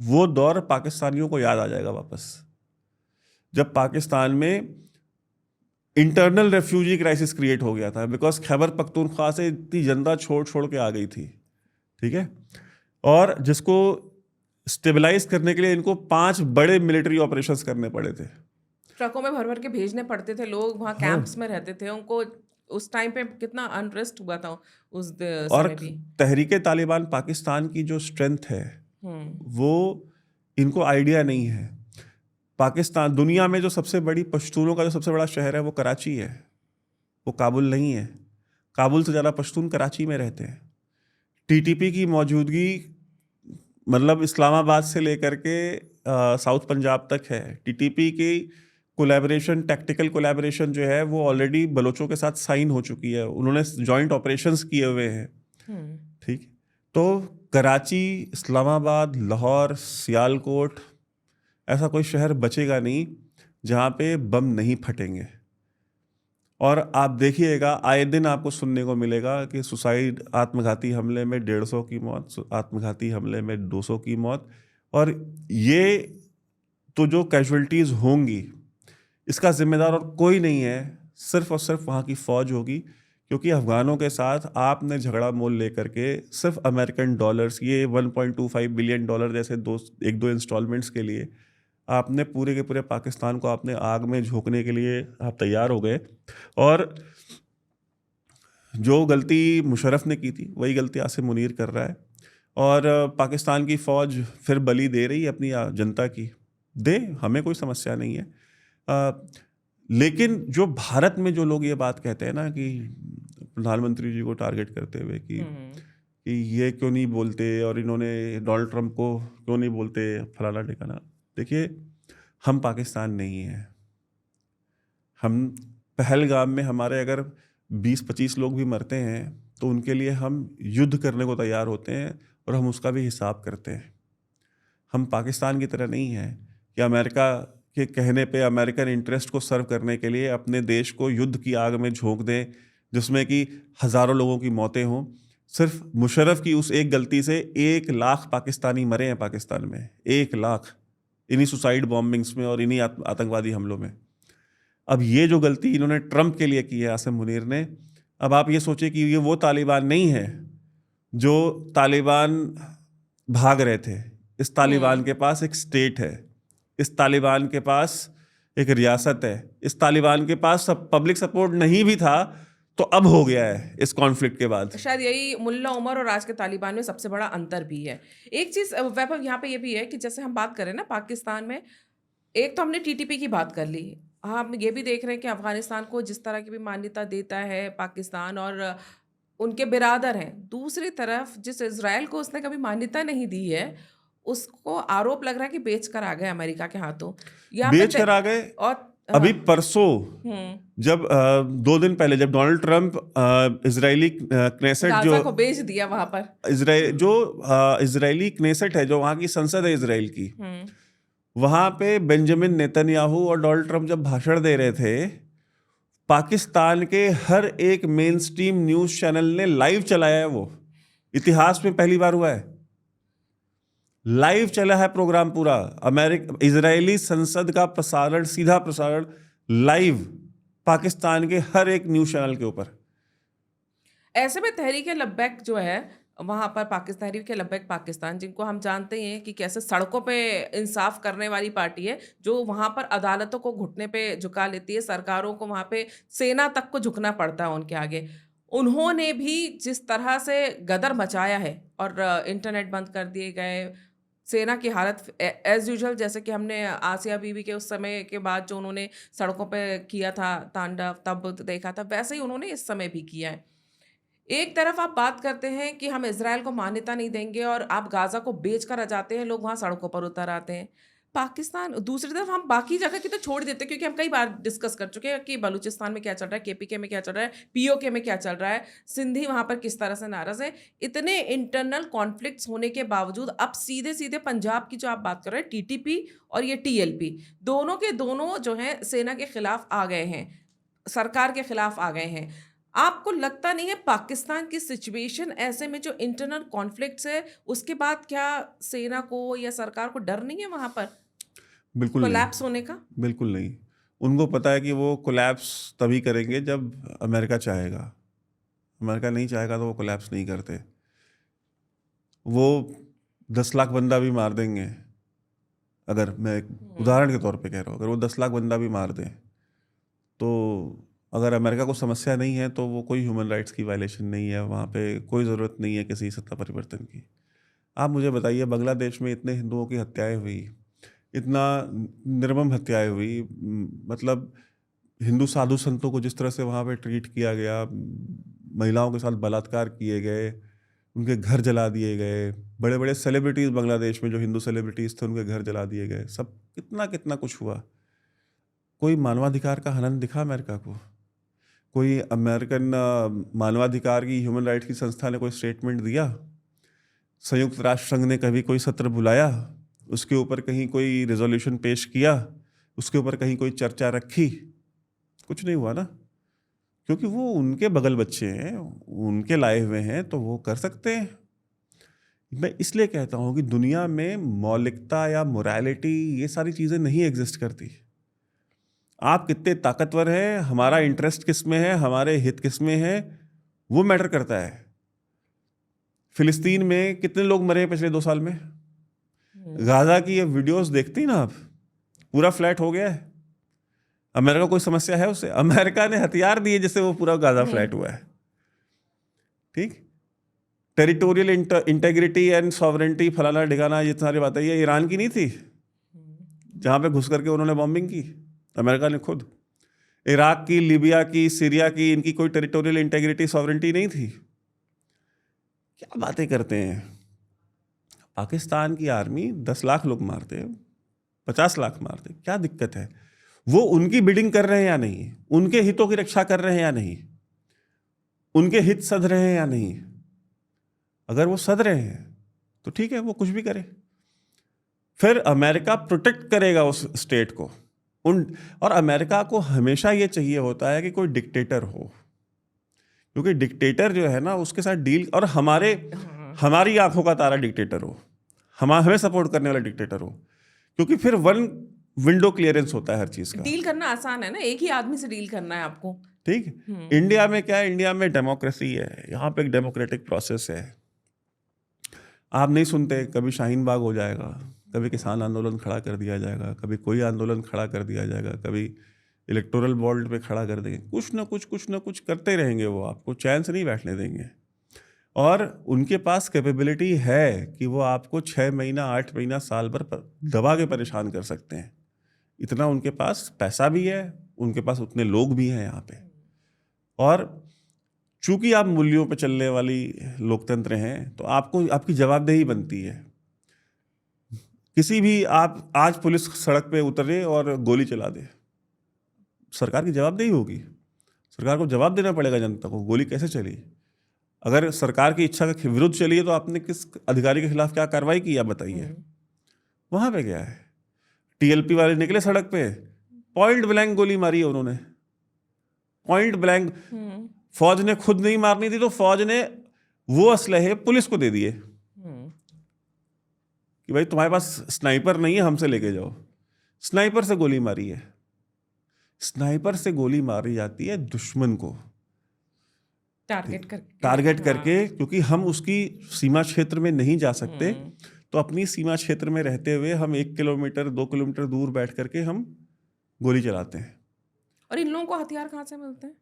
वो दौर पाकिस्तानियों को याद आ जाएगा वापस, जब पाकिस्तान में इंटरनल रेफ्यूजी क्राइसिस क्रिएट हो गया था, बिकॉज खैबर पख्तूनख्वा से इतनी जनता छोड़ के आ गई थी, ठीक है। और जिसको स्टेबलाइज करने के लिए इनको 5 बड़े मिलिट्री ऑपरेशंस करने पड़े थे। ट्रकों में भर भर के भेजने पड़ते थे, लोग वहाँ कैंप्स में रहते थे, उनको उस टाइम पे कितना अनरेस्ट हुआ था उस और समय भी। तहरीके तालिबान पाकिस्तान की जो स्ट्रेंथ है, वो इनको आइडिया नहीं है। पाकिस्तान दुनिया में जो सबसे बड़ी पश्तूनों का जो सबसे बड़ा शहर है वो कराची है, वो काबुल नहीं है। काबुल से ज़्यादा पश्तून कराची में रहते हैं। टीटीपी की मौजूदगी मतलब इस्लामाबाद से लेकर के साउथ पंजाब तक है। टीटीपी की कोलैबोरेशन, टैक्टिकल कोलैबोरेशन जो है, वो ऑलरेडी बलोचों के साथ साइन हो चुकी है, उन्होंने जॉइंट ऑपरेशंस किए हुए हैं, ठीक। तो कराची, इस्लामाबाद, लाहौर, सियालकोट, ऐसा कोई शहर बचेगा नहीं जहाँ पे बम नहीं फटेंगे। और आप देखिएगा, आए दिन आपको सुनने को मिलेगा कि सुसाइड, आत्मघाती हमले में 150 की मौत, आत्मघाती हमले में 200 की मौत। और ये तो जो कैजुअल्टीज़ होंगी, इसका जिम्मेदार और कोई नहीं है, सिर्फ और सिर्फ वहाँ की फ़ौज होगी। क्योंकि अफ़गानों के साथ आपने झगड़ा मोल लेकर के सिर्फ अमेरिकन डॉलर्स, ये $1.25 बिलियन जैसे 1-2 इंस्टॉलमेंट्स के लिए आपने पूरे के पूरे पाकिस्तान को आपने आग में झोंकने के लिए आप तैयार हो गए। और जो गलती मुशर्रफ ने की थी, वही गलती आसिम मुनीर कर रहा है। और पाकिस्तान की फ़ौज फिर बलि दे रही है अपनी जनता की, दे, हमें कोई समस्या नहीं है। लेकिन जो भारत में जो लोग ये बात कहते हैं ना कि प्रधानमंत्री जी को टारगेट करते हुए कि ये क्यों नहीं बोलते, और इन्होंने डोनाल्ड ट्रंप को क्यों नहीं बोलते, फलाना ठिकाना। देखिए, हम पाकिस्तान नहीं हैं। हम पहलगाम में हमारे अगर 20-25 लोग भी मरते हैं तो उनके लिए हम युद्ध करने को तैयार होते हैं, और हम उसका भी हिसाब करते हैं। हम पाकिस्तान की तरह नहीं हैं कि अमेरिका के कहने पे, अमेरिकन इंटरेस्ट को सर्व करने के लिए अपने देश को युद्ध की आग में झोंक दें, जिसमें कि हज़ारों लोगों की मौतें हों। सिर्फ मुशर्रफ की उस एक गलती से 1 लाख पाकिस्तानी मरे हैं पाकिस्तान में, 1 लाख, इन्हीं सुसाइड बॉम्बिंग्स में और इन्हीं आतंकवादी हमलों में। अब ये जो गलती इन्होंने ट्रंप के लिए की है, आसिम मुनीर ने, अब आप ये सोचिए कि ये वो तालिबान नहीं है जो तालिबान भाग रहे थे। इस तालिबान के पास एक स्टेट है, इस तालिबान के पास एक रियासत है, इस तालिबान के पास पब्लिक सपोर्ट नहीं भी था, तो अब हो गया है इस कॉन्फ्लिक्ट के बाद। शायद यही मुल्ला उमर और आज के तालिबान में सबसे बड़ा अंतर भी है। एक चीज़ वैभव यहाँ पे ये भी है कि जैसे हम बात करें ना पाकिस्तान में, एक तो हमने टीटीपी की बात कर ली, हम ये भी देख रहे हैं कि अफगानिस्तान को जिस तरह की भी मान्यता देता है पाकिस्तान और उनके बिरादर हैं, दूसरी तरफ जिस इजराइल को उसने कभी मान्यता नहीं दी है, उसको आरोप लग रहा है कि बेच कर आ गए अमेरिका के हाथों, बेच कर आ गए। और अभी परसों जब 2 दिन पहले जब Donald Trump Israeli Knesset Gaza को बेच दिया वहां पर, इजरायली क्नेसेट है जो वहां की संसद है इजराइल की, वहां पे बेंजामिन नेतन्याहू और डोनाल्ड ट्रंप जब भाषण दे रहे थे, पाकिस्तान के हर एक मेन स्ट्रीम न्यूज चैनल ने लाइव चलाया है। वो इतिहास में पहली बार हुआ है। लाइव चला है प्रोग्राम पूरा। इजरायली संसद का प्रसारण, सीधा प्रसारण लाइव पाकिस्तान के हर एक न्यूज चैनल के ऊपर। ऐसे में तहरीक लब्बैक जो है वहाँ पर तहरीक लब्बैक पाकिस्तान, जिनको हम जानते हैं कि कैसे सड़कों पे इंसाफ करने वाली पार्टी है, जो वहाँ पर अदालतों को घुटने पे झुका लेती है, सरकारों को वहाँ पे सेना तक को झुकना पड़ता है उनके आगे। उन्होंने भी जिस तरह से गदर मचाया है और इंटरनेट बंद कर दिए गए, सेना की हालत एज़ यूजुअल, जैसे कि हमने आसिया बीबी के उस समय के बाद जो उन्होंने सड़कों पे किया था तांडव, तब देखा था, वैसे ही उन्होंने इस समय भी किया है। एक तरफ आप बात करते हैं कि हम इज़राइल को मान्यता नहीं देंगे और आप गाज़ा को बेच कर आ जाते हैं, लोग वहाँ सड़कों पर उतर आते हैं। पाकिस्तान दूसरी तरफ हम बाकी जगह की तो छोड़ देते हैं, क्योंकि हम कई बार डिस्कस कर चुके हैं कि बलूचिस्तान में क्या चल रहा है, केपीके में क्या चल रहा है, पीओके में क्या चल रहा है, सिंधी वहाँ पर किस तरह से नाराज़ है। इतने इंटरनल कॉन्फ्लिक्ट्स होने के बावजूद अब सीधे-सीधे पंजाब की जो आप बात कर रहे हैं, टीटीपी और ये टीएलपी, दोनों के दोनों जो हैं सेना के खिलाफ आ गए हैं, सरकार के खिलाफ आ गए हैं। आपको लगता नहीं है पाकिस्तान की सिचुएशन ऐसे में जो इंटरनल कॉन्फ्लिक्ट्स है, उसके बाद क्या सेना को या सरकार को डर नहीं है वहाँ पर बिल्कुल नहीं, कोलैप्स होने का? बिल्कुल नहीं। उनको पता है कि वो कोलैप्स तभी करेंगे जब अमेरिका चाहेगा। अमेरिका नहीं चाहेगा तो वो कोलैप्स नहीं करते। वो 10 लाख बंदा भी मार देंगे, अगर मैं एक उदाहरण के तौर पे कह रहा हूँ, अगर वो 10 लाख बंदा भी मार दें, तो अगर अमेरिका को समस्या नहीं है तो वो कोई ह्यूमन राइट्स की वायलेशन नहीं है, वहाँ पे कोई ज़रूरत नहीं है किसी सत्ता परिवर्तन की। आप मुझे बताइए, बांग्लादेश में इतने हिंदुओं की हत्याएं हुई, इतना निर्मम हत्याएं हुई, मतलब हिंदू साधु संतों को जिस तरह से वहाँ पे ट्रीट किया गया, महिलाओं के साथ बलात्कार किए गए, उनके घर जला दिए गए, बड़े बड़े सेलिब्रिटीज़ बांग्लादेश में जो हिंदू सेलिब्रिटीज़ थे उनके घर जला दिए गए, सब कितना कितना कुछ हुआ। कोई मानवाधिकार का हनन दिखा अमेरिका को? कोई अमेरिकन मानवाधिकार की, ह्यूमन राइट्स की संस्था ने कोई स्टेटमेंट दिया? संयुक्त राष्ट्र संघ ने कभी कोई सत्र बुलाया? उसके ऊपर कहीं कोई रेजोल्यूशन पेश किया? उसके ऊपर कहीं कोई चर्चा रखी? कुछ नहीं हुआ ना, क्योंकि वो उनके बगल बच्चे हैं, उनके लाए हुए हैं, तो वो कर सकते हैं। मैं इसलिए कहता हूँ कि दुनिया में मौलिकता या मोरालिटी ये सारी चीज़ें नहीं एग्जिस्ट करती। आप कितने ताकतवर हैं, हमारा इंटरेस्ट किस में है, हमारे हित किस में है, वो मैटर करता है। फिलिस्तीन में कितने लोग मरे पिछले 2 साल में? गाजा की ये वीडियोस देखती ना आप, पूरा फ्लैट हो गया है। अमेरिका को कोई समस्या है उससे? अमेरिका ने हथियार दिए जिससे वो पूरा गाजा फ्लैट हुआ है। ठीक, टेरिटोरियल इंटेग्रिटी एंड सॉवरेंटी, फलाना ढिकाना, ये सारी बातें ये ईरान की नहीं थी जहाँ पे घुस करके उन्होंने बॉम्बिंग की? अमेरिका ने खुद। इराक की, लीबिया की, सीरिया की, इनकी कोई टेरिटोरियल इंटेग्रिटी, सॉवरेंटी नहीं थी। क्या बातें करते हैं। पाकिस्तान की आर्मी 10 लाख लोग मारते, 50 लाख मारते, क्या दिक्कत है? वो उनकी बिडिंग कर रहे हैं या नहीं? उनके हितों की रक्षा कर रहे हैं या नहीं? उनके हित सध रहे हैं या नहीं? अगर वो सध रहे हैं तो ठीक है, वो कुछ भी करे। फिर अमेरिका प्रोटेक्ट करेगा उस स्टेट को। और अमेरिका को हमेशा ये चाहिए होता है कि कोई डिक्टेटर हो, क्योंकि डिक्टेटर जो है ना, उसके साथ डील, और हमारी आंखों का तारा डिक्टेटर हो, हमें सपोर्ट करने वाला डिक्टेटर हो, क्योंकि फिर वन विंडो क्लियरेंस होता है हर चीज का। डील करना आसान है ना, एक ही आदमी से डील करना है आपको। ठीक, इंडिया में क्या है? इंडिया में डेमोक्रेसी है, यहाँ पे एक डेमोक्रेटिक प्रोसेस है। आप नहीं सुनते, कभी शाहीन बाग हो जाएगा, कभी किसान आंदोलन खड़ा कर दिया जाएगा, कभी कोई आंदोलन खड़ा कर दिया जाएगा, कभी इलेक्टोरल बॉन्ड पे खड़ा कर देंगे, कुछ ना कुछ करते रहेंगे। वो आपको चैन से नहीं बैठने देंगे। और उनके पास कैपेबिलिटी है कि वो आपको 6 महीना, 8 महीना, साल भर दबा के परेशान कर सकते हैं। इतना उनके पास पैसा भी है, उनके पास उतने लोग भी हैं यहाँ पे। और चूंकि आप मूल्यों पे चलने वाली लोकतंत्र हैं, तो आपको आपकी जवाबदेही बनती है। किसी भी, आप आज पुलिस सड़क पे उतरे और गोली चला दे, सरकार की जवाबदेही होगी। सरकार को जवाब देना पड़ेगा जनता को, गोली कैसे चली। अगर सरकार की इच्छा के विरुद्ध चली है तो आपने किस अधिकारी के खिलाफ क्या कार्रवाई की, आप बताइए। वहां पे क्या है? टीएलपी वाले निकले सड़क पे, पॉइंट ब्लैंक गोली मारी है उन्होंने, पॉइंट ब्लैंक। फौज ने खुद नहीं मारनी थी तो फौज ने वो असलहे पुलिस को दे दिए। कि भाई तुम्हारे पास स्नाइपर नहीं है, हमसे लेके जाओ। स्नाइपर से गोली मारी है, स्नाइपर से गोली मारी जाती है दुश्मन को टारगेट करके, क्योंकि हम उसकी सीमा क्षेत्र में नहीं जा सकते, तो अपनी सीमा क्षेत्र में रहते हुए हम 1 किलोमीटर 2 किलोमीटर दूर बैठ करके हम गोली चलाते हैं। और इन लोगों को हथियार कहाँ से मिलते हैं?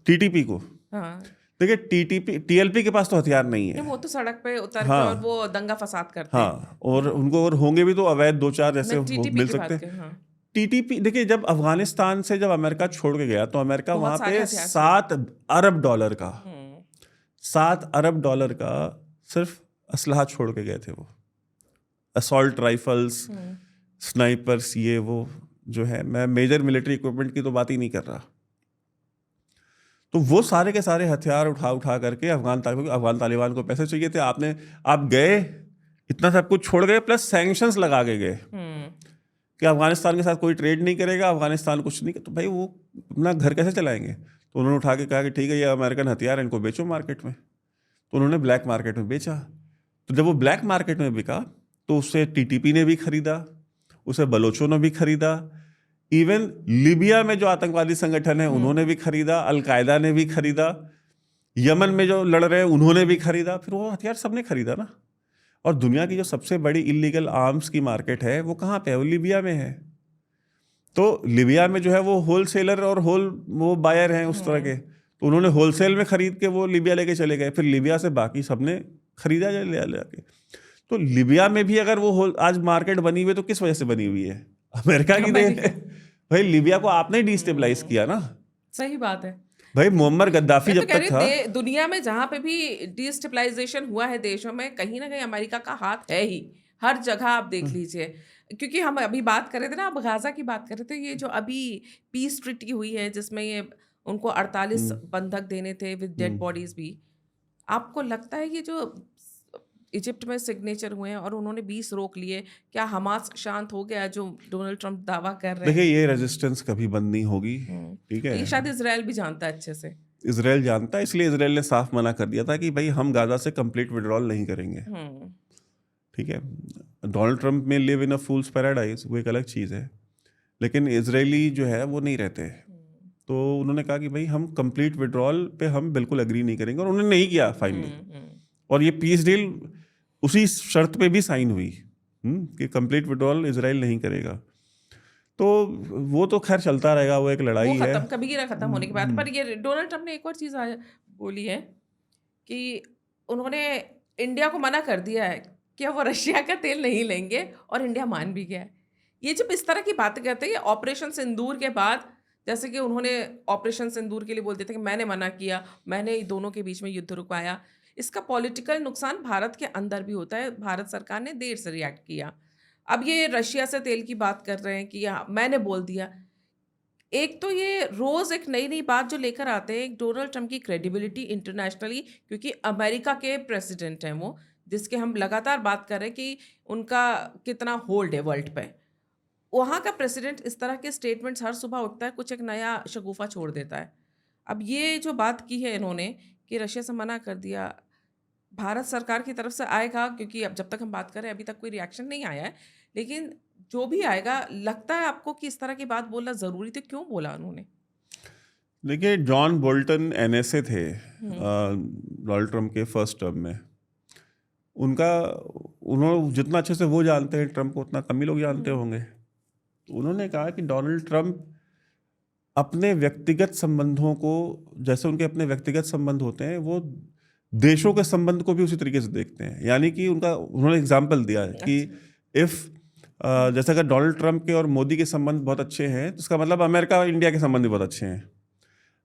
टीटीपी को, हाँ, देखिए टीएलपी के पास तो हथियार नहीं है, वो तो सड़क पे उतर हाँ, के और वो दंगा फसाद करते हैं। हाँ, और उनको और होंगे भी तो अवैध 2-4 जैसे मिल सकते हैं। हाँ। टीटीपी, देखिए जब अफगानिस्तान से जब अमेरिका छोड़ के गया तो अमेरिका बहुत वहां सारे पे हथियार 7 अरब डॉलर का हम्म, 7 अरब डॉलर का सिर्फ असलहा छोड़ के गए थे। वो असॉल्ट राइफल्स, स्नाइपर्स, ये वो जो है, मैं मेजर मिलिट्री इक्विपमेंट की तो बात ही नहीं कर रहा। तो वो सारे के सारे हथियार उठा करके अफगान तालिबान को पैसे चाहिए थे। आप गए, इतना सब कुछ छोड़ गए, प्लस सैंक्शंस लगा के गए कि अफगानिस्तान के साथ कोई ट्रेड नहीं करेगा, अफगानिस्तान कुछ नहीं, तो भाई वो अपना घर कैसे चलाएंगे? तो उन्होंने उठा के कहा कि ठीक है, ये अमेरिकन हथियार है, इनको बेचो मार्केट में। तो उन्होंने ब्लैक मार्केट में बेचा। तो जब वो ब्लैक मार्केट में बिका तो उससे टीटीपी ने भी खरीदा, उसे बलोचों ने भी खरीदा, इवन लीबिया में जो आतंकवादी संगठन है उन्होंने भी खरीदा, अलकायदा ने भी खरीदा, यमन में जो लड़ रहे हैं उन्होंने भी खरीदा। फिर वो हथियार सबने खरीदा ना। और दुनिया की जो सबसे बड़ी इलीगल आर्म्स की मार्केट है वो कहाँ पे है? वो लीबिया में है। तो लीबिया में जो है वो होलसेलर और वो बायर हैं उस तरह के, तो उन्होंने होलसेल में खरीद के वो लीबिया लेके चले गए। फिर लीबिया से बाकी सबने खरीदा ले के। तो लीबिया में भी अगर वो आज मार्केट बनी हुई है तो किस वजह से बनी हुई है? अमेरिका की देन है भाई। लीबिया को आपने डिस्टेबलाइज किया ना। सही बात है भाई मुअम्मर गद्दाफी जब तक था, दुनिया में जहां पे भी डिस्टेबलाइजेशन हुआ है देशों में, कहीं ना कहीं अमेरिका का हाथ है ही। हर जगह आप देख लीजिए। क्योंकि हम अभी बात कर रहे थे ना, आप गाजा की बात कर रहे थे, ये जो अभी पीस ट्रीटी हुई है जिसमें ये उनको 48 बंधक देने थे विद डेड बॉडीज भी, आपको लगता है ये जो इजिप्ट में सिग्नेचर हुए हैं और उन्होंने 20 रोक लिए, क्या हमास शांत हो गया जो डोनाल्ड ट्रंप दावा कर रहे हैं? देखिए ये रेजिस्टेंस कभी बंद नहीं होगी, ठीक है। ये शायद इजराइल भी जानता है अच्छे से। इजराइल जानता है, इसलिए इजराइल ने साफ मना कर दिया था कि भाई हम गाजा से कंप्लीट विड्रॉल नहीं करेंगे, ठीक है। डोनाल्ड ट्रंप में live in a fools paradise, वो एक अलग चीज़ है, लेकिन इजरायली जो है वो नहीं रहते। तो उन्होंने कहा कि भाई हम कंप्लीट विड्रॉल पे हम बिल्कुल एग्री नहीं करेंगे, और उन्होंने नहीं किया फाइनली। और ये पीस डील उसी शर्त पे भी साइन हुई कि कंप्लीट विड्रॉल इजराइल नहीं करेगा। तो वो तो खैर चलता रहेगा, वो एक लड़ाई है, कभी ना खत्म होने की बात। पर ये डोनाल्ड ट्रंप ने एक और चीज़ बोली है कि उन्होंने इंडिया को मना कर दिया है कि वो रशिया का तेल नहीं लेंगे, और इंडिया मान भी गया है। ये जब इस तरह की बातें करते हैं ऑपरेशन सिंदूर के बाद, जैसे कि उन्होंने ऑपरेशन सिंदूर के लिए बोल दिया था कि मैंने मना किया, मैंने दोनों के बीच में युद्ध रुकवाया, इसका पॉलिटिकल नुकसान भारत के अंदर भी होता है। भारत सरकार ने देर से रिएक्ट किया। अब ये रशिया से तेल की बात कर रहे हैं कि मैंने बोल दिया। एक तो ये रोज़ एक नई नई बात जो लेकर आते हैं, एक डोनाल्ड ट्रंप की क्रेडिबिलिटी इंटरनेशनली, क्योंकि अमेरिका के प्रेसिडेंट हैं वो, जिसके हम लगातार बात कर रहे हैं कि उनका कितना होल्ड है वर्ल्ड पे। वहाँ का प्रेसिडेंट इस तरह के स्टेटमेंट्स हर सुबह उठता है, कुछ एक नया शगुफा छोड़ देता है। अब ये जो बात की है इन्होंने कि रशिया से मना कर दिया, भारत सरकार की तरफ से आएगा, क्योंकि अब जब तक हम बात कर रहे हैं अभी तक कोई रिएक्शन नहीं आया है, लेकिन जो भी आएगा, लगता है आपको कि इस तरह की बात बोलना ज़रूरी थी? क्यों बोला उन्होंने? देखिए जॉन बोल्टन NSA थे डोनाल्ड ट्रंप के फर्स्ट टर्म में। उन्होंने जितना अच्छे से वो जानते हैं ट्रंप को, उतना कम ही लोग जानते होंगे। तो उन्होंने कहा कि डोनाल्ड ट्रंप अपने व्यक्तिगत संबंधों को, जैसे उनके अपने व्यक्तिगत संबंध होते हैं, वो देशों के संबंध को भी उसी तरीके से देखते हैं। यानी कि उन्होंने एग्जाम्पल दिया है कि जैसे अगर डोनाल्ड ट्रंप के और मोदी के संबंध बहुत अच्छे हैं तो इसका मतलब अमेरिका और इंडिया के संबंध भी बहुत अच्छे हैं।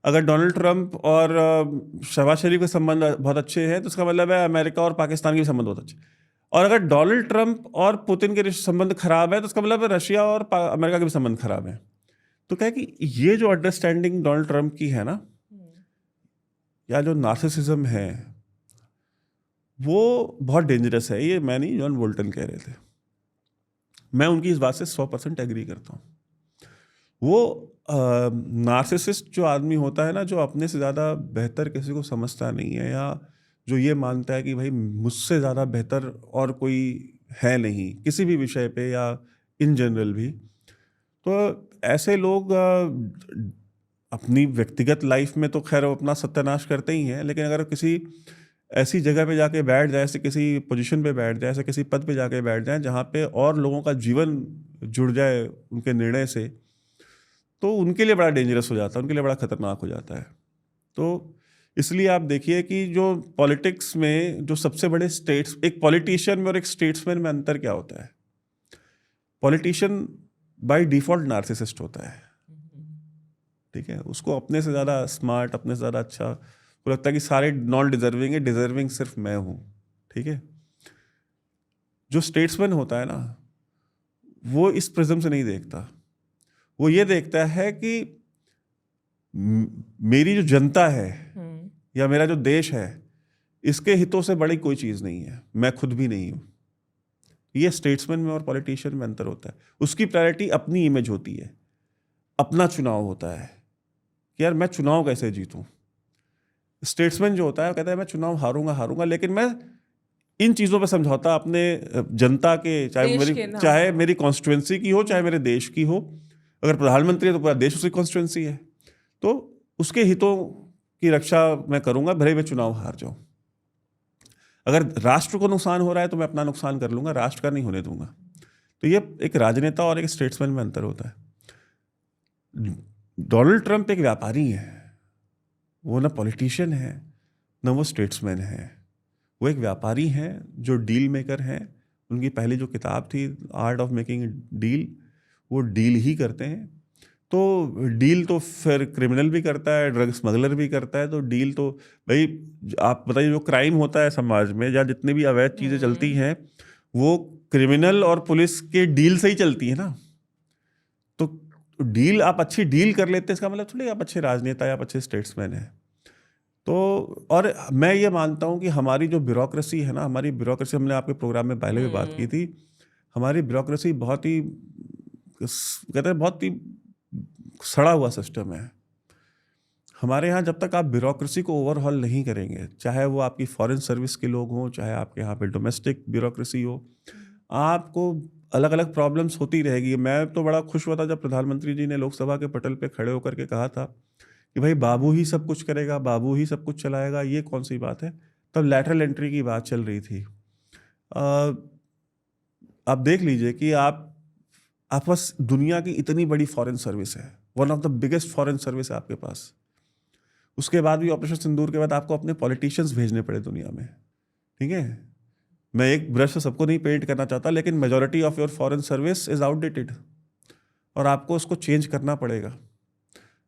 अगर डोनाल्ड ट्रंप और शहबाज शरीफ के संबंध बहुत अच्छे हैं तो इसका मतलब है अमेरिका और पाकिस्तान के भी संबंध बहुत अच्छे। और अगर डोनाल्ड ट्रंप और पुतिन के संबंध खराब है तो इसका मतलब है रशिया और अमेरिका के भी संबंध खराब है। तो क्या कि ये जो अंडरस्टैंडिंग डोनाल्ड ट्रंप की है ना, या जो नार्सिसिज्म है, वो बहुत डेंजरस है। ये मैं नहीं, जॉन बोल्टन कह रहे थे। मैं उनकी इस बात से 100% एग्री करता हूँ। वो नार्सिसिस्ट जो आदमी होता है ना, जो अपने से ज़्यादा बेहतर किसी को समझता नहीं है, या जो ये मानता है कि भाई मुझसे ज़्यादा बेहतर और कोई है नहीं किसी भी विषय पे या इन जनरल भी। तो ऐसे लोग अपनी व्यक्तिगत लाइफ में तो खैर वो अपना सत्यानाश करते ही हैं, लेकिन अगर किसी ऐसी जगह पे जाके बैठ जाए, ऐसे किसी पोजीशन पे बैठ जाए, ऐसे किसी पद पे जाके बैठ जाए जहाँ पे और लोगों का जीवन जुड़ जाए उनके निर्णय से, तो उनके लिए बड़ा डेंजरस हो जाता है, उनके लिए बड़ा खतरनाक हो जाता है। तो इसलिए आप देखिए कि जो पॉलिटिक्स में जो सबसे बड़े स्टेट्स, एक पॉलिटिशियन में और एक स्टेट्समैन में अंतर क्या होता है? पॉलिटिशियन बाय डिफॉल्ट नार्सिसिस्ट होता है, ठीक है? उसको अपने से ज़्यादा स्मार्ट, अपने से ज़्यादा अच्छा वो लगता है कि सारे नॉन डिजर्विंग है, डिजर्विंग सिर्फ मैं हूँ, ठीक है? जो स्टेट्समैन होता है ना, वो इस प्रिज्म से नहीं देखता। वो ये देखता है कि मेरी जो जनता है या मेरा जो देश है, इसके हितों से बड़ी कोई चीज़ नहीं है, मैं खुद भी नहीं हूँ। ये स्टेट्समैन में और पॉलिटिशियन में अंतर होता है। उसकी प्रायोरिटी अपनी इमेज होती है, अपना चुनाव होता है कि यार मैं चुनाव कैसे जीतूं। स्टेट्समैन जो होता है वो कहता है मैं चुनाव हारूंगा, लेकिन मैं इन चीज़ों पे समझौता अपने जनता के, चाहे मेरी कॉन्स्टिट्यूएंसी की हो, चाहे मेरे देश की हो। अगर प्रधानमंत्री है तो पूरा देश उसकी कॉन्स्टिट्यूएंसी है, तो उसके हितों की रक्षा मैं करूंगा, भले मैं चुनाव हार जाऊं। अगर राष्ट्र को नुकसान हो रहा है तो मैं अपना नुकसान कर लूंगा, राष्ट्र का नहीं होने दूंगा। तो ये एक राजनेता और एक स्टेट्समैन में अंतर होता है। डोनाल्ड ट्रंप एक व्यापारी है, वो ना पॉलिटिशियन है ना वो स्टेट्समैन है। वो एक व्यापारी हैं जो डील मेकर हैं। उनकी पहली जो किताब थी आर्ट ऑफ मेकिंग डील, वो डील ही करते हैं। तो डील तो फिर क्रिमिनल भी करता है, ड्रग स्मगलर भी करता है। तो डील तो भाई आप बताइए, जो क्राइम होता है समाज में या जितनी भी अवैध चीज़ें चलती हैं, वो क्रिमिनल और पुलिस के डील से ही चलती है ना। तो डील, आप अच्छी डील कर लेते हैं इसका मतलब थोड़ी आप अच्छे राजनेता या आप अच्छे स्टेट्समैन हैं। तो और मैं ये मानता हूँ कि हमारी जो ब्यूरोक्रेसी है ना, हमारी ब्यूरोक्रेसी, हमने आपके प्रोग्राम में पहले भी बात की थी, हमारी ब्यूरोक्रेसी बहुत ही, कहते हैं बहुत ही सड़ा हुआ सिस्टम है। हमारे यहाँ जब तक आप ब्यूरोक्रेसी को ओवरहॉल नहीं करेंगे, चाहे वो आपकी फॉरेन सर्विस के लोग हों, चाहे आपके यहाँ पे डोमेस्टिक ब्यूरोक्रेसी हो, आपको अलग अलग प्रॉब्लम्स होती रहेगी। मैं तो बड़ा खुश हुआ था जब प्रधानमंत्री जी ने लोकसभा के पटल पे खड़े होकर के कहा था कि भाई बाबू ही सब कुछ करेगा, बाबू ही सब कुछ चलाएगा। ये कौन सी बात है? तब लैटरल एंट्री की बात चल रही थी। आप देख लीजिए कि आप पास दुनिया की इतनी बड़ी फॉरेन सर्विस है, one of the biggest foreign service है आपके पास। उसके बाद भी ऑपरेशन सिंदूर के बाद आपको अपने पॉलिटिशियंस भेजने पड़े दुनिया में, ठीक है? मैं एक ब्रश से सबको नहीं पेंट करना चाहता, लेकिन majority of your foreign service is outdated और आपको उसको चेंज करना पड़ेगा।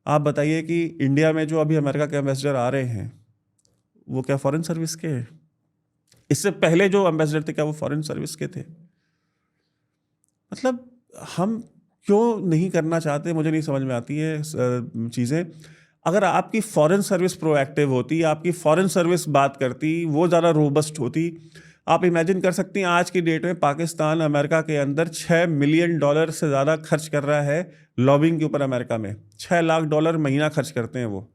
आप बताइए कि इंडिया में जो अभी अमेरिका के एम्बेसडर आ रहे हैं, वो क्या फॉरेन सर्विस के हैं? इससे पहले जो एम्बेसडर थे, क्या वो फॉरेन सर्विस के थे? मतलब हम क्यों नहीं करना चाहते, मुझे नहीं समझ में आती है चीज़ें। अगर आपकी फॉरेन सर्विस प्रोएक्टिव होती, आपकी फॉरेन सर्विस बात करती, वो ज़्यादा रोबस्ट होती। आप इमेजिन कर सकती हैं आज की डेट में पाकिस्तान अमेरिका के अंदर $6 मिलियन से ज़्यादा खर्च कर रहा है लॉबिंग के ऊपर। अमेरिका में $6 लाख महीना खर्च करते हैं वो।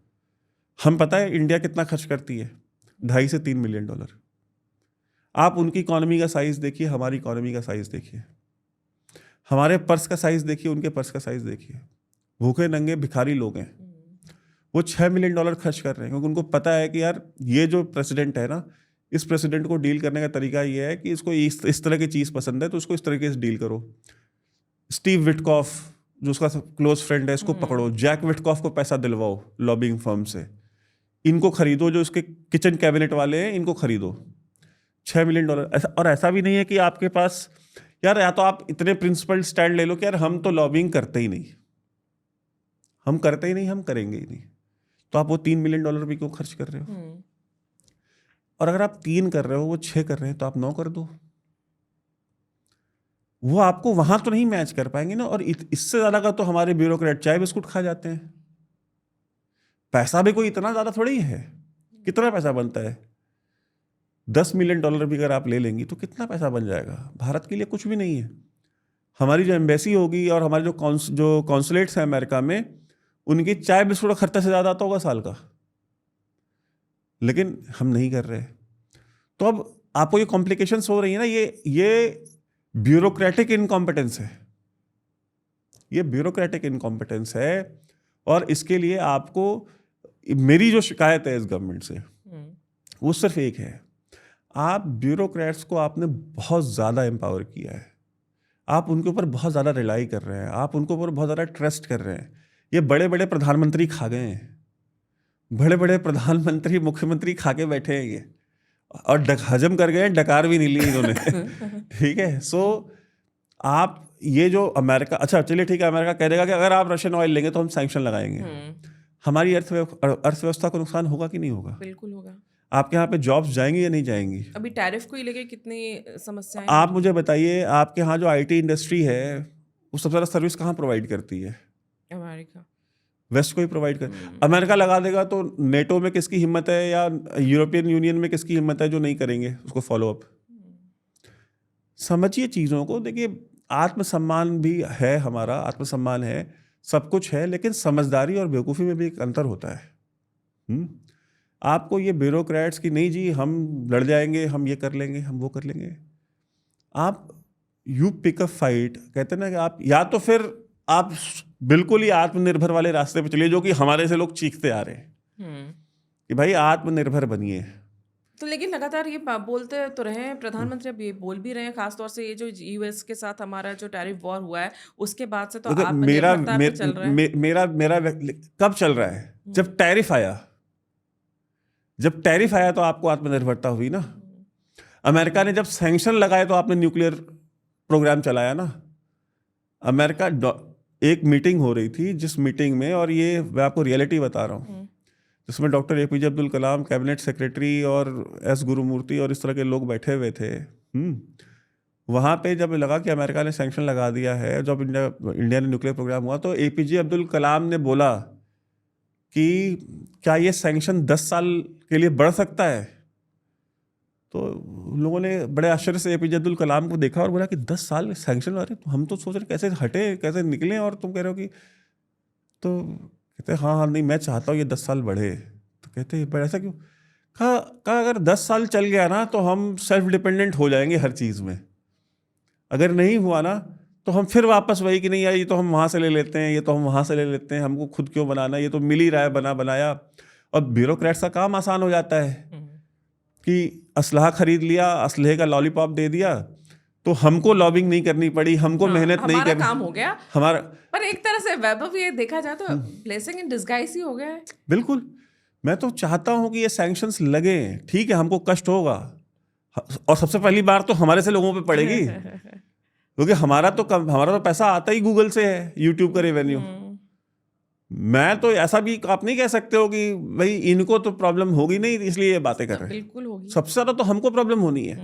हम पता है इंडिया कितना खर्च करती है? 2.5 से 3 मिलियन डॉलर। आप उनकी इकॉनमी का साइज़ देखिए, हमारी इकॉनमी का साइज़ देखिए, हमारे पर्स का साइज़ देखिए, उनके पर्स का साइज़ देखिए। भूखे नंगे भिखारी लोग हैं, वो $6 मिलियन खर्च कर रहे हैं क्योंकि उनको पता है कि यार ये जो प्रेसिडेंट है ना, इस प्रेसिडेंट को डील करने का तरीका ये है कि इसको इस तरह की चीज़ पसंद है तो उसको इस तरीके से डील करो। स्टीव विटकॉफ जो उसका क्लोज फ्रेंड है, इसको पकड़ो। जैक विटकॉफ को पैसा दिलवाओ लॉबिंग फर्म से, इनको खरीदो। जो उसके किचन कैबिनेट वाले हैं, इनको खरीदो। $6 मिलियन। ऐसा भी नहीं है कि आपके पास यार, या तो आप इतने प्रिंसिपल स्टैंड ले लो कि यार हम तो लॉबिंग करते ही नहीं, हम करते ही नहीं, हम करेंगे ही नहीं। तो आप वो $3 मिलियन भी क्यों खर्च कर रहे हो? और अगर आप 3 कर रहे हो, वो 6 कर रहे हैं, तो आप 9 कर दो। वो आपको वहां तो नहीं मैच कर पाएंगे ना। और इससे ज्यादा का तो हमारे ब्यूरोक्रेट चाय बिस्कुट खा जाते हैं। पैसा भी कोई इतना ज्यादा थोड़ी है। कितना पैसा बनता है? $10 मिलियन भी अगर आप ले लेंगी तो कितना पैसा बन जाएगा? भारत के लिए कुछ भी नहीं है। हमारी जो एम्बेसी होगी और हमारे जो कॉन्सुलेट्स हैं अमेरिका में, उनकी चाय बिस्कुट का खर्चा से ज़्यादा आता होगा साल का। लेकिन हम नहीं कर रहे। तो अब आपको ये कॉम्प्लिकेशंस हो रही है ना, ये ब्यूरोक्रेटिक इनकॉम्पिटेंस है, ये ब्यूरोक्रेटिक इनकॉम्पिटेंस है। और इसके लिए आपको, मेरी जो शिकायत है इस गवर्नमेंट से वो सिर्फ एक है, आप ब्यूरोक्रेट्स को आपने बहुत ज़्यादा एम्पावर किया है, आप उनके ऊपर बहुत ज़्यादा रिलाई कर रहे हैं, आप उनके ऊपर बहुत ज़्यादा ट्रस्ट कर रहे हैं। ये बड़े बड़े प्रधानमंत्री खा गए हैं, बड़े बड़े प्रधानमंत्री मुख्यमंत्री खा के बैठे हैं ये, और हजम कर गए, डकार भी नहीं ली इन्होंने। ठीक है, सो आप ये जो अमेरिका, अच्छा चलिए ठीक है, अमेरिका कह देगा कि अगर आप रशियन ऑयल लेंगे तो हम सैंक्शन लगाएंगे, हमारी अर्थव्यवस्था को नुकसान होगा कि नहीं होगा? बिल्कुल होगा। आपके यहाँ पे जॉब्स जाएंगी या नहीं जाएंगी? अभी टैरिफ को ही लेके कितनी समस्याएं आप मुझे बताइए, आपके यहाँ जो आईटी इंडस्ट्री है वो सबसे ज़्यादा सर्विस कहाँ प्रोवाइड करती है? अमेरिका, वेस्ट को ही प्रोवाइड कर। अमेरिका लगा देगा तो नेटो में किसकी हिम्मत है, या यूरोपियन यूनियन में किसकी हिम्मत है जो नहीं करेंगे उसको फॉलो अप? समझिए चीज़ों को, देखिए आत्मसम्मान भी है, हमारा आत्मसम्मान है, सब कुछ है, लेकिन समझदारी और बेवकूफ़ी में भी एक अंतर होता है। आपको ये ब्यूरोक्रेट्स की नहीं जी हम लड़ जाएंगे, हम ये कर लेंगे, हम वो कर लेंगे, आप यू पिक अ फाइट, कहते हैं ना कि आप या तो फिर आप बिल्कुल ही आत्मनिर्भर वाले रास्ते पे चलिए, जो कि हमारे से लोग चीखते आ रहे हैं कि भाई आत्मनिर्भर बनिए। तो लेकिन लगातार ये बोलते तो रहे हैं प्रधानमंत्री, अब ये बोल भी रहे हैं, खासतौर से ये जो यूएस के साथ हमारा जो टैरिफ वॉर हुआ है उसके बाद से तो आत्मनिर्भरता पे चल रहा है। मेरा कब चल रहा है? जब टैरिफ आया, जब टैरिफ आया तो आपको आत्मनिर्भरता हुई ना। अमेरिका ने जब सैंक्शन लगाए तो आपने न्यूक्लियर प्रोग्राम चलाया ना। अमेरिका, एक मीटिंग हो रही थी जिस मीटिंग में, और ये मैं आपको रियलिटी बता रहा हूँ, जिसमें doctor APJ Abdul Kalam, cabinet secretary और एस गुरुमूर्ति और इस तरह के लोग बैठे हुए थे। वहाँ पे जब लगा कि अमेरिका ने सैंक्शन लगा दिया है, जब इंडिया ने न्यूक्लियर प्रोग्राम हुआ, तो एपीजे अब्दुल कलाम ने बोला कि क्या ये सैंक्शन 10 साल के लिए बढ़ सकता है? तो लोगों ने बड़े आश्चर्य से एपीजे अब्दुल कलाम को देखा और बोला कि 10 साल में सैंक्शन, अरे हम तो सोच रहे कैसे हटे, कैसे निकलें, और तुम कह रहे हो कि, तो कहते हाँ नहीं मैं चाहता हूँ ये 10 साल बढ़े। तो कहते पर ऐसा क्यों? कहा अगर 10 साल चल गया ना तो हम सेल्फ डिपेंडेंट हो जाएंगे हर चीज़ में, अगर नहीं हुआ ना तो हम फिर वापस वही कि नहीं यार ये तो हम वहाँ से ले लेते हैं, ये तो हम वहाँ से ले लेते हैं, हमको खुद क्यों बनाना, ये तो मिल ही रहा है बना बनाया। और ब्यूरोक्रेट्स का काम आसान हो जाता है कि असलहा खरीद लिया, असलहे का लॉलीपॉप दे दिया, तो हमको लॉबिंग नहीं करनी पड़ी, हमको मेहनत नहीं करनी, काम हो गया हमारा। पर एक तरह से वैभव ये देखा जाए तो ब्लेसिंग इन डिस्गाइज ही हो गया है। बिल्कुल, मैं तो चाहता हूँ कि ये सैंक्शंस लगे, ठीक है हमको कष्ट होगा, और सबसे पहली बार तो हमारे से लोगों पे पड़ेगी क्योंकि हमारा तो पैसा आता ही गूगल से है, यूट्यूब का रेवेन्यू। मैं तो ऐसा भी आप नहीं कह सकते हो कि भाई इनको तो प्रॉब्लम होगी नहीं इसलिए ये बातें कर रहे हैं, बिल्कुल होगी, सबसे ज्यादा तो हमको प्रॉब्लम होनी है।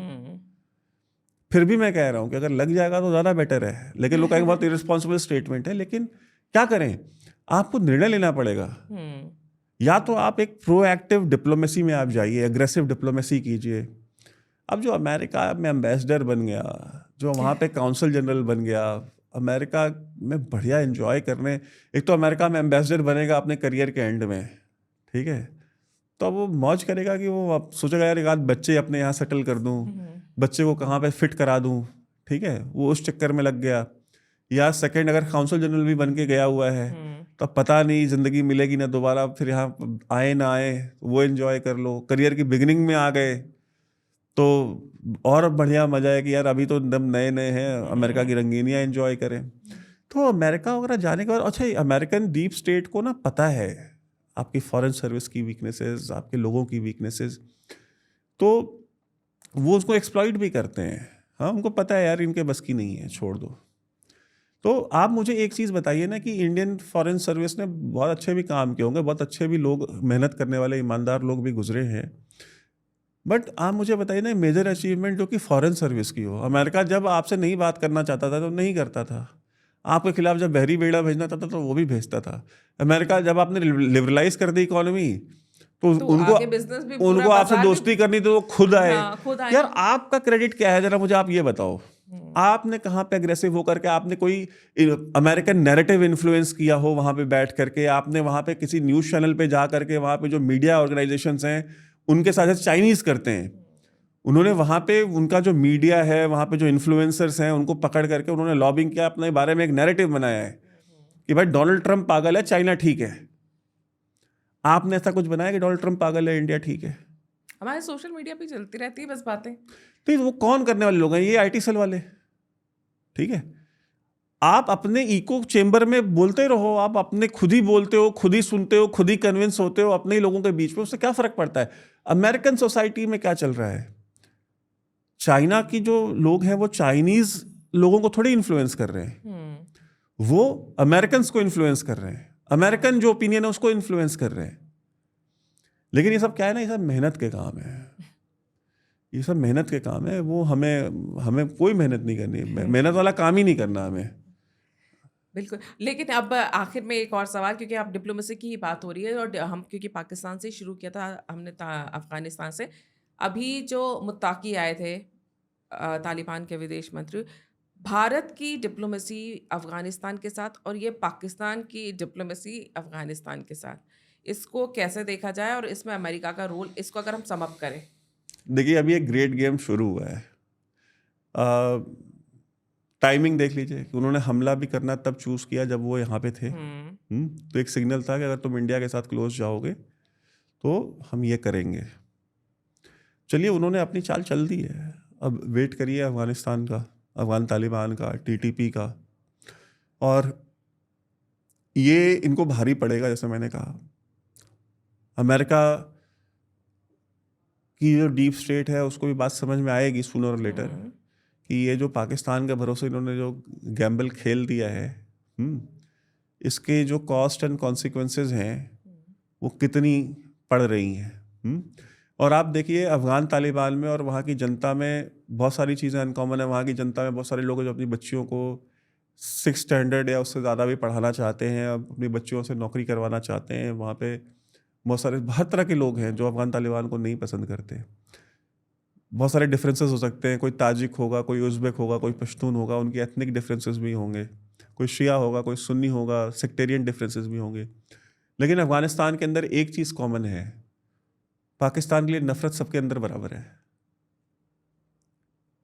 फिर भी मैं कह रहा हूं कि अगर लग जाएगा तो ज्यादा बेटर है, लेकिन लोग कहेंगे बहुत इररिस्पॉन्सिबल स्टेटमेंट है, लेकिन क्या करें, आपको निर्णय लेना पड़ेगा। या तो आप एक प्रोएक्टिव डिप्लोमेसी में आप जाइए, एग्रेसिव डिप्लोमेसी कीजिए। अब जो अमेरिका में एम्बेसडर बन गया, जो वहाँ पे काउंसल जनरल बन गया, अमेरिका में बढ़िया एंजॉय करने, एक तो अमेरिका में एम्बेसडर बनेगा अपने करियर के एंड में, ठीक है, तो अब वो मौज करेगा कि वो आप सोचेगा यार एक आध बच्चे अपने यहाँ सेटल कर दूँ, बच्चे को कहाँ पे फिट करा दूँ, ठीक है, वो उस चक्कर में लग गया। या सेकंड, अगर काउंसिल जनरल भी बन के गया हुआ है तो पता नहीं ज़िंदगी मिलेगी ना दोबारा, फिर यहाँ आए ना आए, वो एंजॉय कर लो। करियर की बिगिनिंग में आ गए तो और बढ़िया मजा है कि यार अभी तो एकदम नए नए हैं, अमेरिका की रंगीनियाँ एंजॉय करें। तो अमेरिका वगैरह जाने के बाद, अच्छा अमेरिकन डीप स्टेट को ना पता है आपकी फॉरेन सर्विस की वीकनेसेस, आपके लोगों की वीकनेसेस, तो वो उसको एक्सप्लॉइट भी करते हैं। हाँ, उनको पता है यार इनके बस की नहीं है, छोड़ दो। तो आप मुझे एक चीज़ बताइए ना कि इंडियन फॉरेन सर्विस ने बहुत अच्छे भी काम किए होंगे, बहुत अच्छे भी लोग, मेहनत करने वाले ईमानदार लोग भी गुजरे हैं, बट आप मुझे बताइए ना मेजर अचीवमेंट जो कि फॉरेन सर्विस की हो। अमेरिका जब आपसे नहीं बात करना चाहता था तो नहीं करता था, आपके खिलाफ जब बहरी बेड़ा भेजना चाहता था तो वो भी भेजता था। अमेरिका जब आपने लिबरलाइज कर दी इकोनॉमी तो उनको आपसे दोस्ती करनी तो वो खुद आए। यार आपका क्रेडिट क्या है, जरा मुझे आप ये बताओ, आपने कहाँ पे अग्रेसिव होकर के आपने कोई अमेरिकन नैरेटिव इन्फ्लुएंस किया हो वहाँ पे बैठ करके, आपने वहाँ पे किसी न्यूज़ चैनल पे जा करके वहाँ पे जो मीडिया ऑर्गेनाइजेशंस हैं उनके साथ चाइनीज़ करते हैं, उन्होंने वहाँ पे उनका जो मीडिया है, वहाँ पे जो इन्फ्लुएंसर्स हैं, उनको पकड़ करके उन्होंने लॉबिंग किया, अपने बारे में एक नैरेटिव बनाया है कि भाई डोनाल्ड ट्रंप पागल है, चाइना ठीक है। आपने ऐसा कुछ बनाया कि डोनाल्ड ट्रंप पागल है, इंडिया ठीक है? हमारे सोशल मीडिया पे चलती रहती है बस बातें। तो वो कौन करने वाले लोग हैं? ये आईटी सेल वाले, ठीक है। आप अपने इको चेम्बर में बोलते रहो, आप अपने खुद ही बोलते हो, खुद ही सुनते हो, खुद ही कन्विंस होते हो अपने ही लोगों के बीच में, उससे क्या फर्क पड़ता है? अमेरिकन सोसाइटी में क्या चल रहा है? चाइना की जो लोग हैं वो चाइनीज लोगों को थोड़ी इन्फ्लुएंस कर रहे हैं, वो अमेरिकन को इन्फ्लुएंस कर रहे हैं, अमेरिकन जो ओपिनियन है उसको इन्फ्लुएंस कर रहे हैं। लेकिन ये सब क्या है ना, ये सब मेहनत के काम है, ये सब मेहनत के काम है। वो हमें कोई मेहनत नहीं करनी, मेहनत वाला काम ही नहीं करना हमें। बिल्कुल। लेकिन अब आखिर में एक और सवाल, क्योंकि अब डिप्लोमेसी की ही बात हो रही है और हम क्योंकि पाकिस्तान से शुरू किया था हमने अफ़गानिस्तान से। अभी जो मुत्ताकी आए थे तालिबान के विदेश मंत्री, भारत की डिप्लोमेसी अफ़गानिस्तान के साथ और ये पाकिस्तान की डिप्लोमेसी अफ़गानिस्तान के साथ, इसको कैसे देखा जाए और इसमें अमेरिका का रोल, इसको अगर हम सम अप करें? देखिए, अभी एक ग्रेट गेम शुरू हुआ है। टाइमिंग देख लीजिए कि उन्होंने हमला भी करना तब चूज़ किया जब वो यहाँ पे थे। तो एक सिग्नल था कि अगर तुम इंडिया के साथ क्लोज जाओगे तो हम ये करेंगे। चलिए, उन्होंने अपनी चाल चल दी है, अब वेट करिए अफगानिस्तान का, अफगान तालिबान का, टीटीपी का। और ये इनको भारी पड़ेगा, जैसे मैंने कहा। अमेरिका की जो डीप स्टेट है उसको भी बात समझ में आएगी सूनर और लेटर कि ये जो पाकिस्तान के भरोसे इन्होंने जो गैम्बल खेल दिया है, इसके जो कॉस्ट एंड कॉन्सिक्वेंसेस हैं वो कितनी पड़ रही हैं। और आप देखिए, अफ़गान तालिबान में और वहाँ की जनता में बहुत सारी चीज़ें अनकॉमन है। वहाँ की जनता में बहुत सारे लोग हैं जो अपनी बच्चियों को 6th स्टैंडर्ड या उससे ज़्यादा भी पढ़ाना चाहते हैं, अब अपनी बच्चियों से नौकरी करवाना चाहते हैं। वहाँ पे बहुत सारे हर तरह के लोग हैं जो अफ़गान तालिबान को नहीं पसंद करते। बहुत सारे डिफरेंसेस हो सकते हैं, कोई ताजिक होगा, कोई उज़्बेक होगा, कोई पश्तून होगा, उनकी एथनिक डिफरेंसेस भी होंगे, कोई शिया होगा, कोई सुन्नी होगा, सेक्टेरियन डिफरेंसेस भी होंगे। लेकिन अफ़गानिस्तान के अंदर एक चीज़ कॉमन है, पाकिस्तान के लिए नफ़रत सबके अंदर बराबर है।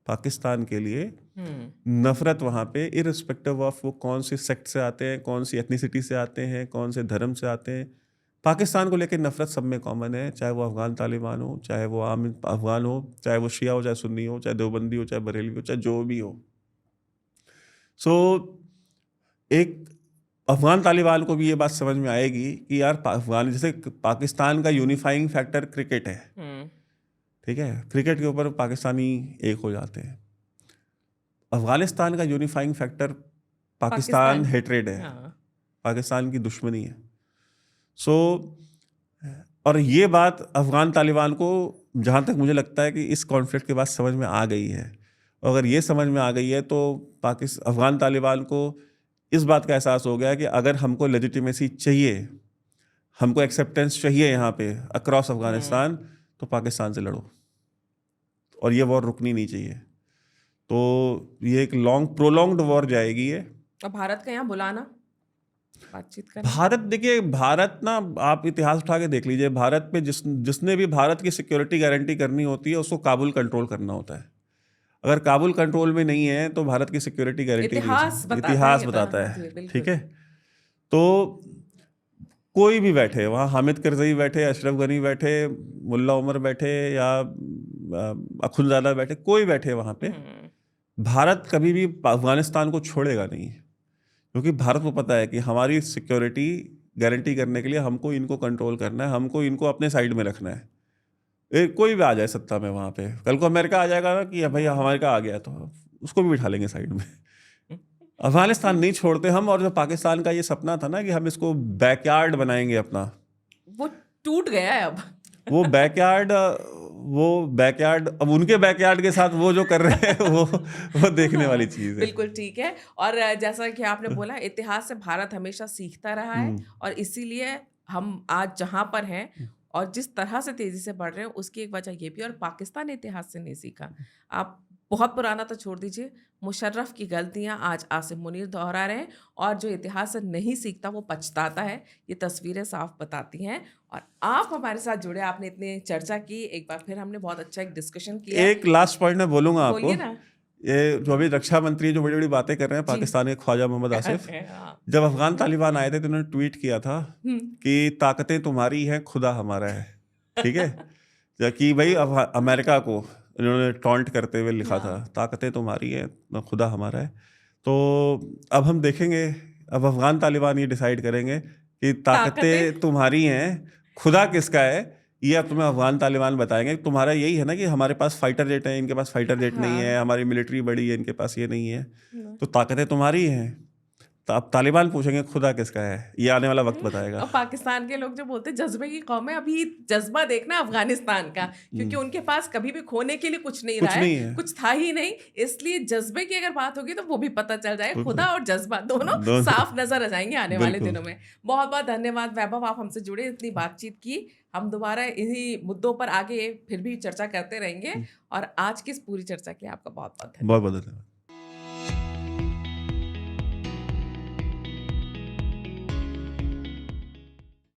पाकिस्तान के लिए नफ़रत वहाँ पे इर्रिस्पेक्टिव ऑफ वो कौन सी सेक्ट से आते हैं, कौन सी एथनिसिटी से आते हैं, कौन से धर्म से आते हैं, पाकिस्तान को लेकर नफ़रत सब में कॉमन है। चाहे वो अफ़गान तालिबान हो, चाहे वो आम अफ़गान हो, चाहे वो शिया हो, चाहे सुन्नी हो, चाहे देवबंदी हो, चाहे बरेलवी हो, चाहे जो भी हो। सो एक अफ़गान तालिबान को भी ये बात समझ में आएगी कि यार अफ़गान, जैसे पाकिस्तान का यूनिफाइंग फैक्टर क्रिकेट है, ठीक है, क्रिकेट के ऊपर पाकिस्तानी एक हो जाते हैं। अफ़गानिस्तान का यूनिफाइंग फैक्टर पाकिस्तान हेट्रेड है, पाकिस्तान की दुश्मनी है। सो और ये बात अफ़गान तालिबान को, जहाँ तक मुझे लगता है कि इस कॉन्फ्लिक्ट के बाद समझ में आ गई है। अगर ये समझ में आ गई है तो अफ़गान तालिबान को इस बात का एहसास हो गया कि अगर हमको लेजिटिमेसी चाहिए, हमको एक्सेप्टेंस चाहिए यहाँ पे अक्रॉस अफ़गानिस्तान, तो पाकिस्तान से लड़ो और ये वॉर रुकनी नहीं चाहिए। तो ये एक प्रोलॉन्ग्ड वॉर जाएगी ये। और भारत का यहाँ बुलाना, बातचीत करना। भारत, देखिए भारत ना, आप इतिहास उठा के देख लीजिए, भारत पे जिसने भी भारत की सिक्योरिटी गारंटी करनी होती है उसको काबुल कंट्रोल करना होता है। अगर काबुल कंट्रोल में नहीं है तो भारत की सिक्योरिटी गारंटी इतिहास बताता है, बिल्कुल। ठीक है। तो कोई भी बैठे वहाँ, हामिद करजई बैठे, अशरफ गनी बैठे, मुल्ला उमर बैठे या अखुंज़ादा बैठे, कोई बैठे वहाँ पे, भारत कभी भी अफगानिस्तान को छोड़ेगा नहीं, क्योंकि भारत को पता है कि हमारी सिक्योरिटी गारंटी करने के लिए हमको इनको कंट्रोल करना है, हमको इनको अपने साइड में रखना है। कोई भी आ जाए सत्ता में वहाँ पे, कल को अमेरिका आ जाएगा ना कि भाई अमेरिका आ गया तो उसको भी बिठा लेंगे साइड में। अफगानिस्तान नहीं छोड़ते हम। और जो पाकिस्तान का ये सपना था ना कि हम इसको बैकयार्ड बनाएंगे अपना, वो टूट गया है अब। वो बैकयार्ड अब उनके बैकयार्ड के साथ वो जो कर रहे हैं वो देखने वाली चीज़ है। बिल्कुल ठीक है। और जैसा कि आपने बोला, इतिहास से भारत हमेशा सीखता रहा है और इसीलिए हम आज जहाँ पर हैं और जिस तरह से तेजी से बढ़ रहे हैं, उसकी एक वजह ये भी, और पाकिस्तान ने इतिहास से नहीं सीखा। आप बहुत पुराना तो छोड़ दीजिए, मुशर्रफ की गलतियां आज आसिम मुनीर दोहरा रहे हैं और जो इतिहास से नहीं सीखता वो पछताता है। ये तस्वीरें साफ बताती हैं। और आप हमारे साथ जुड़े, आपने इतनी चर्चा की, एक बार फिर हमने बहुत अच्छा एक डिस्कशन किया। एक लास्ट पॉइंट मैं बोलूंगा आपको, बोलिए ना। ये जो अभी रक्षा मंत्री जो बड़ी बड़ी बातें कर रहे हैं जी। पाकिस्तान के ख्वाजा मोहम्मद आसिफ, हाँ। जब अफगान तालिबान आए थे तो उन्होंने ट्वीट किया था हम्म। कि ताकतें तुम्हारी हैं, खुदा हमारा है। ठीक है, कि भाई अमेरिका को इन्होंने टॉन्ट करते हुए लिखा था, हाँ। ताकतें तुम्हारी हैं, खुदा हमारा है। तो अब हम देखेंगे, अब अफगान तालिबान ये डिसाइड करेंगे कि ताकतें ताकतें तुम्हारी हैं, खुदा किसका है। ये अब तुम्हें अफगान तालिबान बताएंगे। तुम्हारा यही है ना कि हमारे पास फाइटर जेट है, इनके पास फाइटर जेट नहीं है, हाँ। हमारी मिलिट्री बड़ी है, इनके पास ये नहीं है, हम्म। तो ताकतें तुम्हारी हैं। तो अब तालिबान पूछेंगे खुदा किसका है, ये आने वाला वक्त बताएगा। और पाकिस्तान के लोग जो बोलते हैं जज्बे की कौम है, अभी जज्बा देखना अफगानिस्तान का, क्योंकि उनके पास कभी भी खोने के लिए कुछ नहीं रहा कुछ है, नहीं है, कुछ था ही नहीं। इसलिए जज्बे की अगर बात होगी तो वो भी पता चल जाएगा, बिल्कुल। खुदा और जज्बा दोनों दोनों साफ नजर आ जाएंगे आने वाले बिल्कुल। दिनों में। बहुत बहुत धन्यवाद वैभव, आप हमसे जुड़े, इतनी बातचीत की। हम दोबारा इन्हीं मुद्दों पर आगे फिर भी चर्चा करते रहेंगे। और आज की इस पूरी चर्चा के लिए आपका बहुत बहुत धन्यवाद। बहुत बहुत धन्यवाद।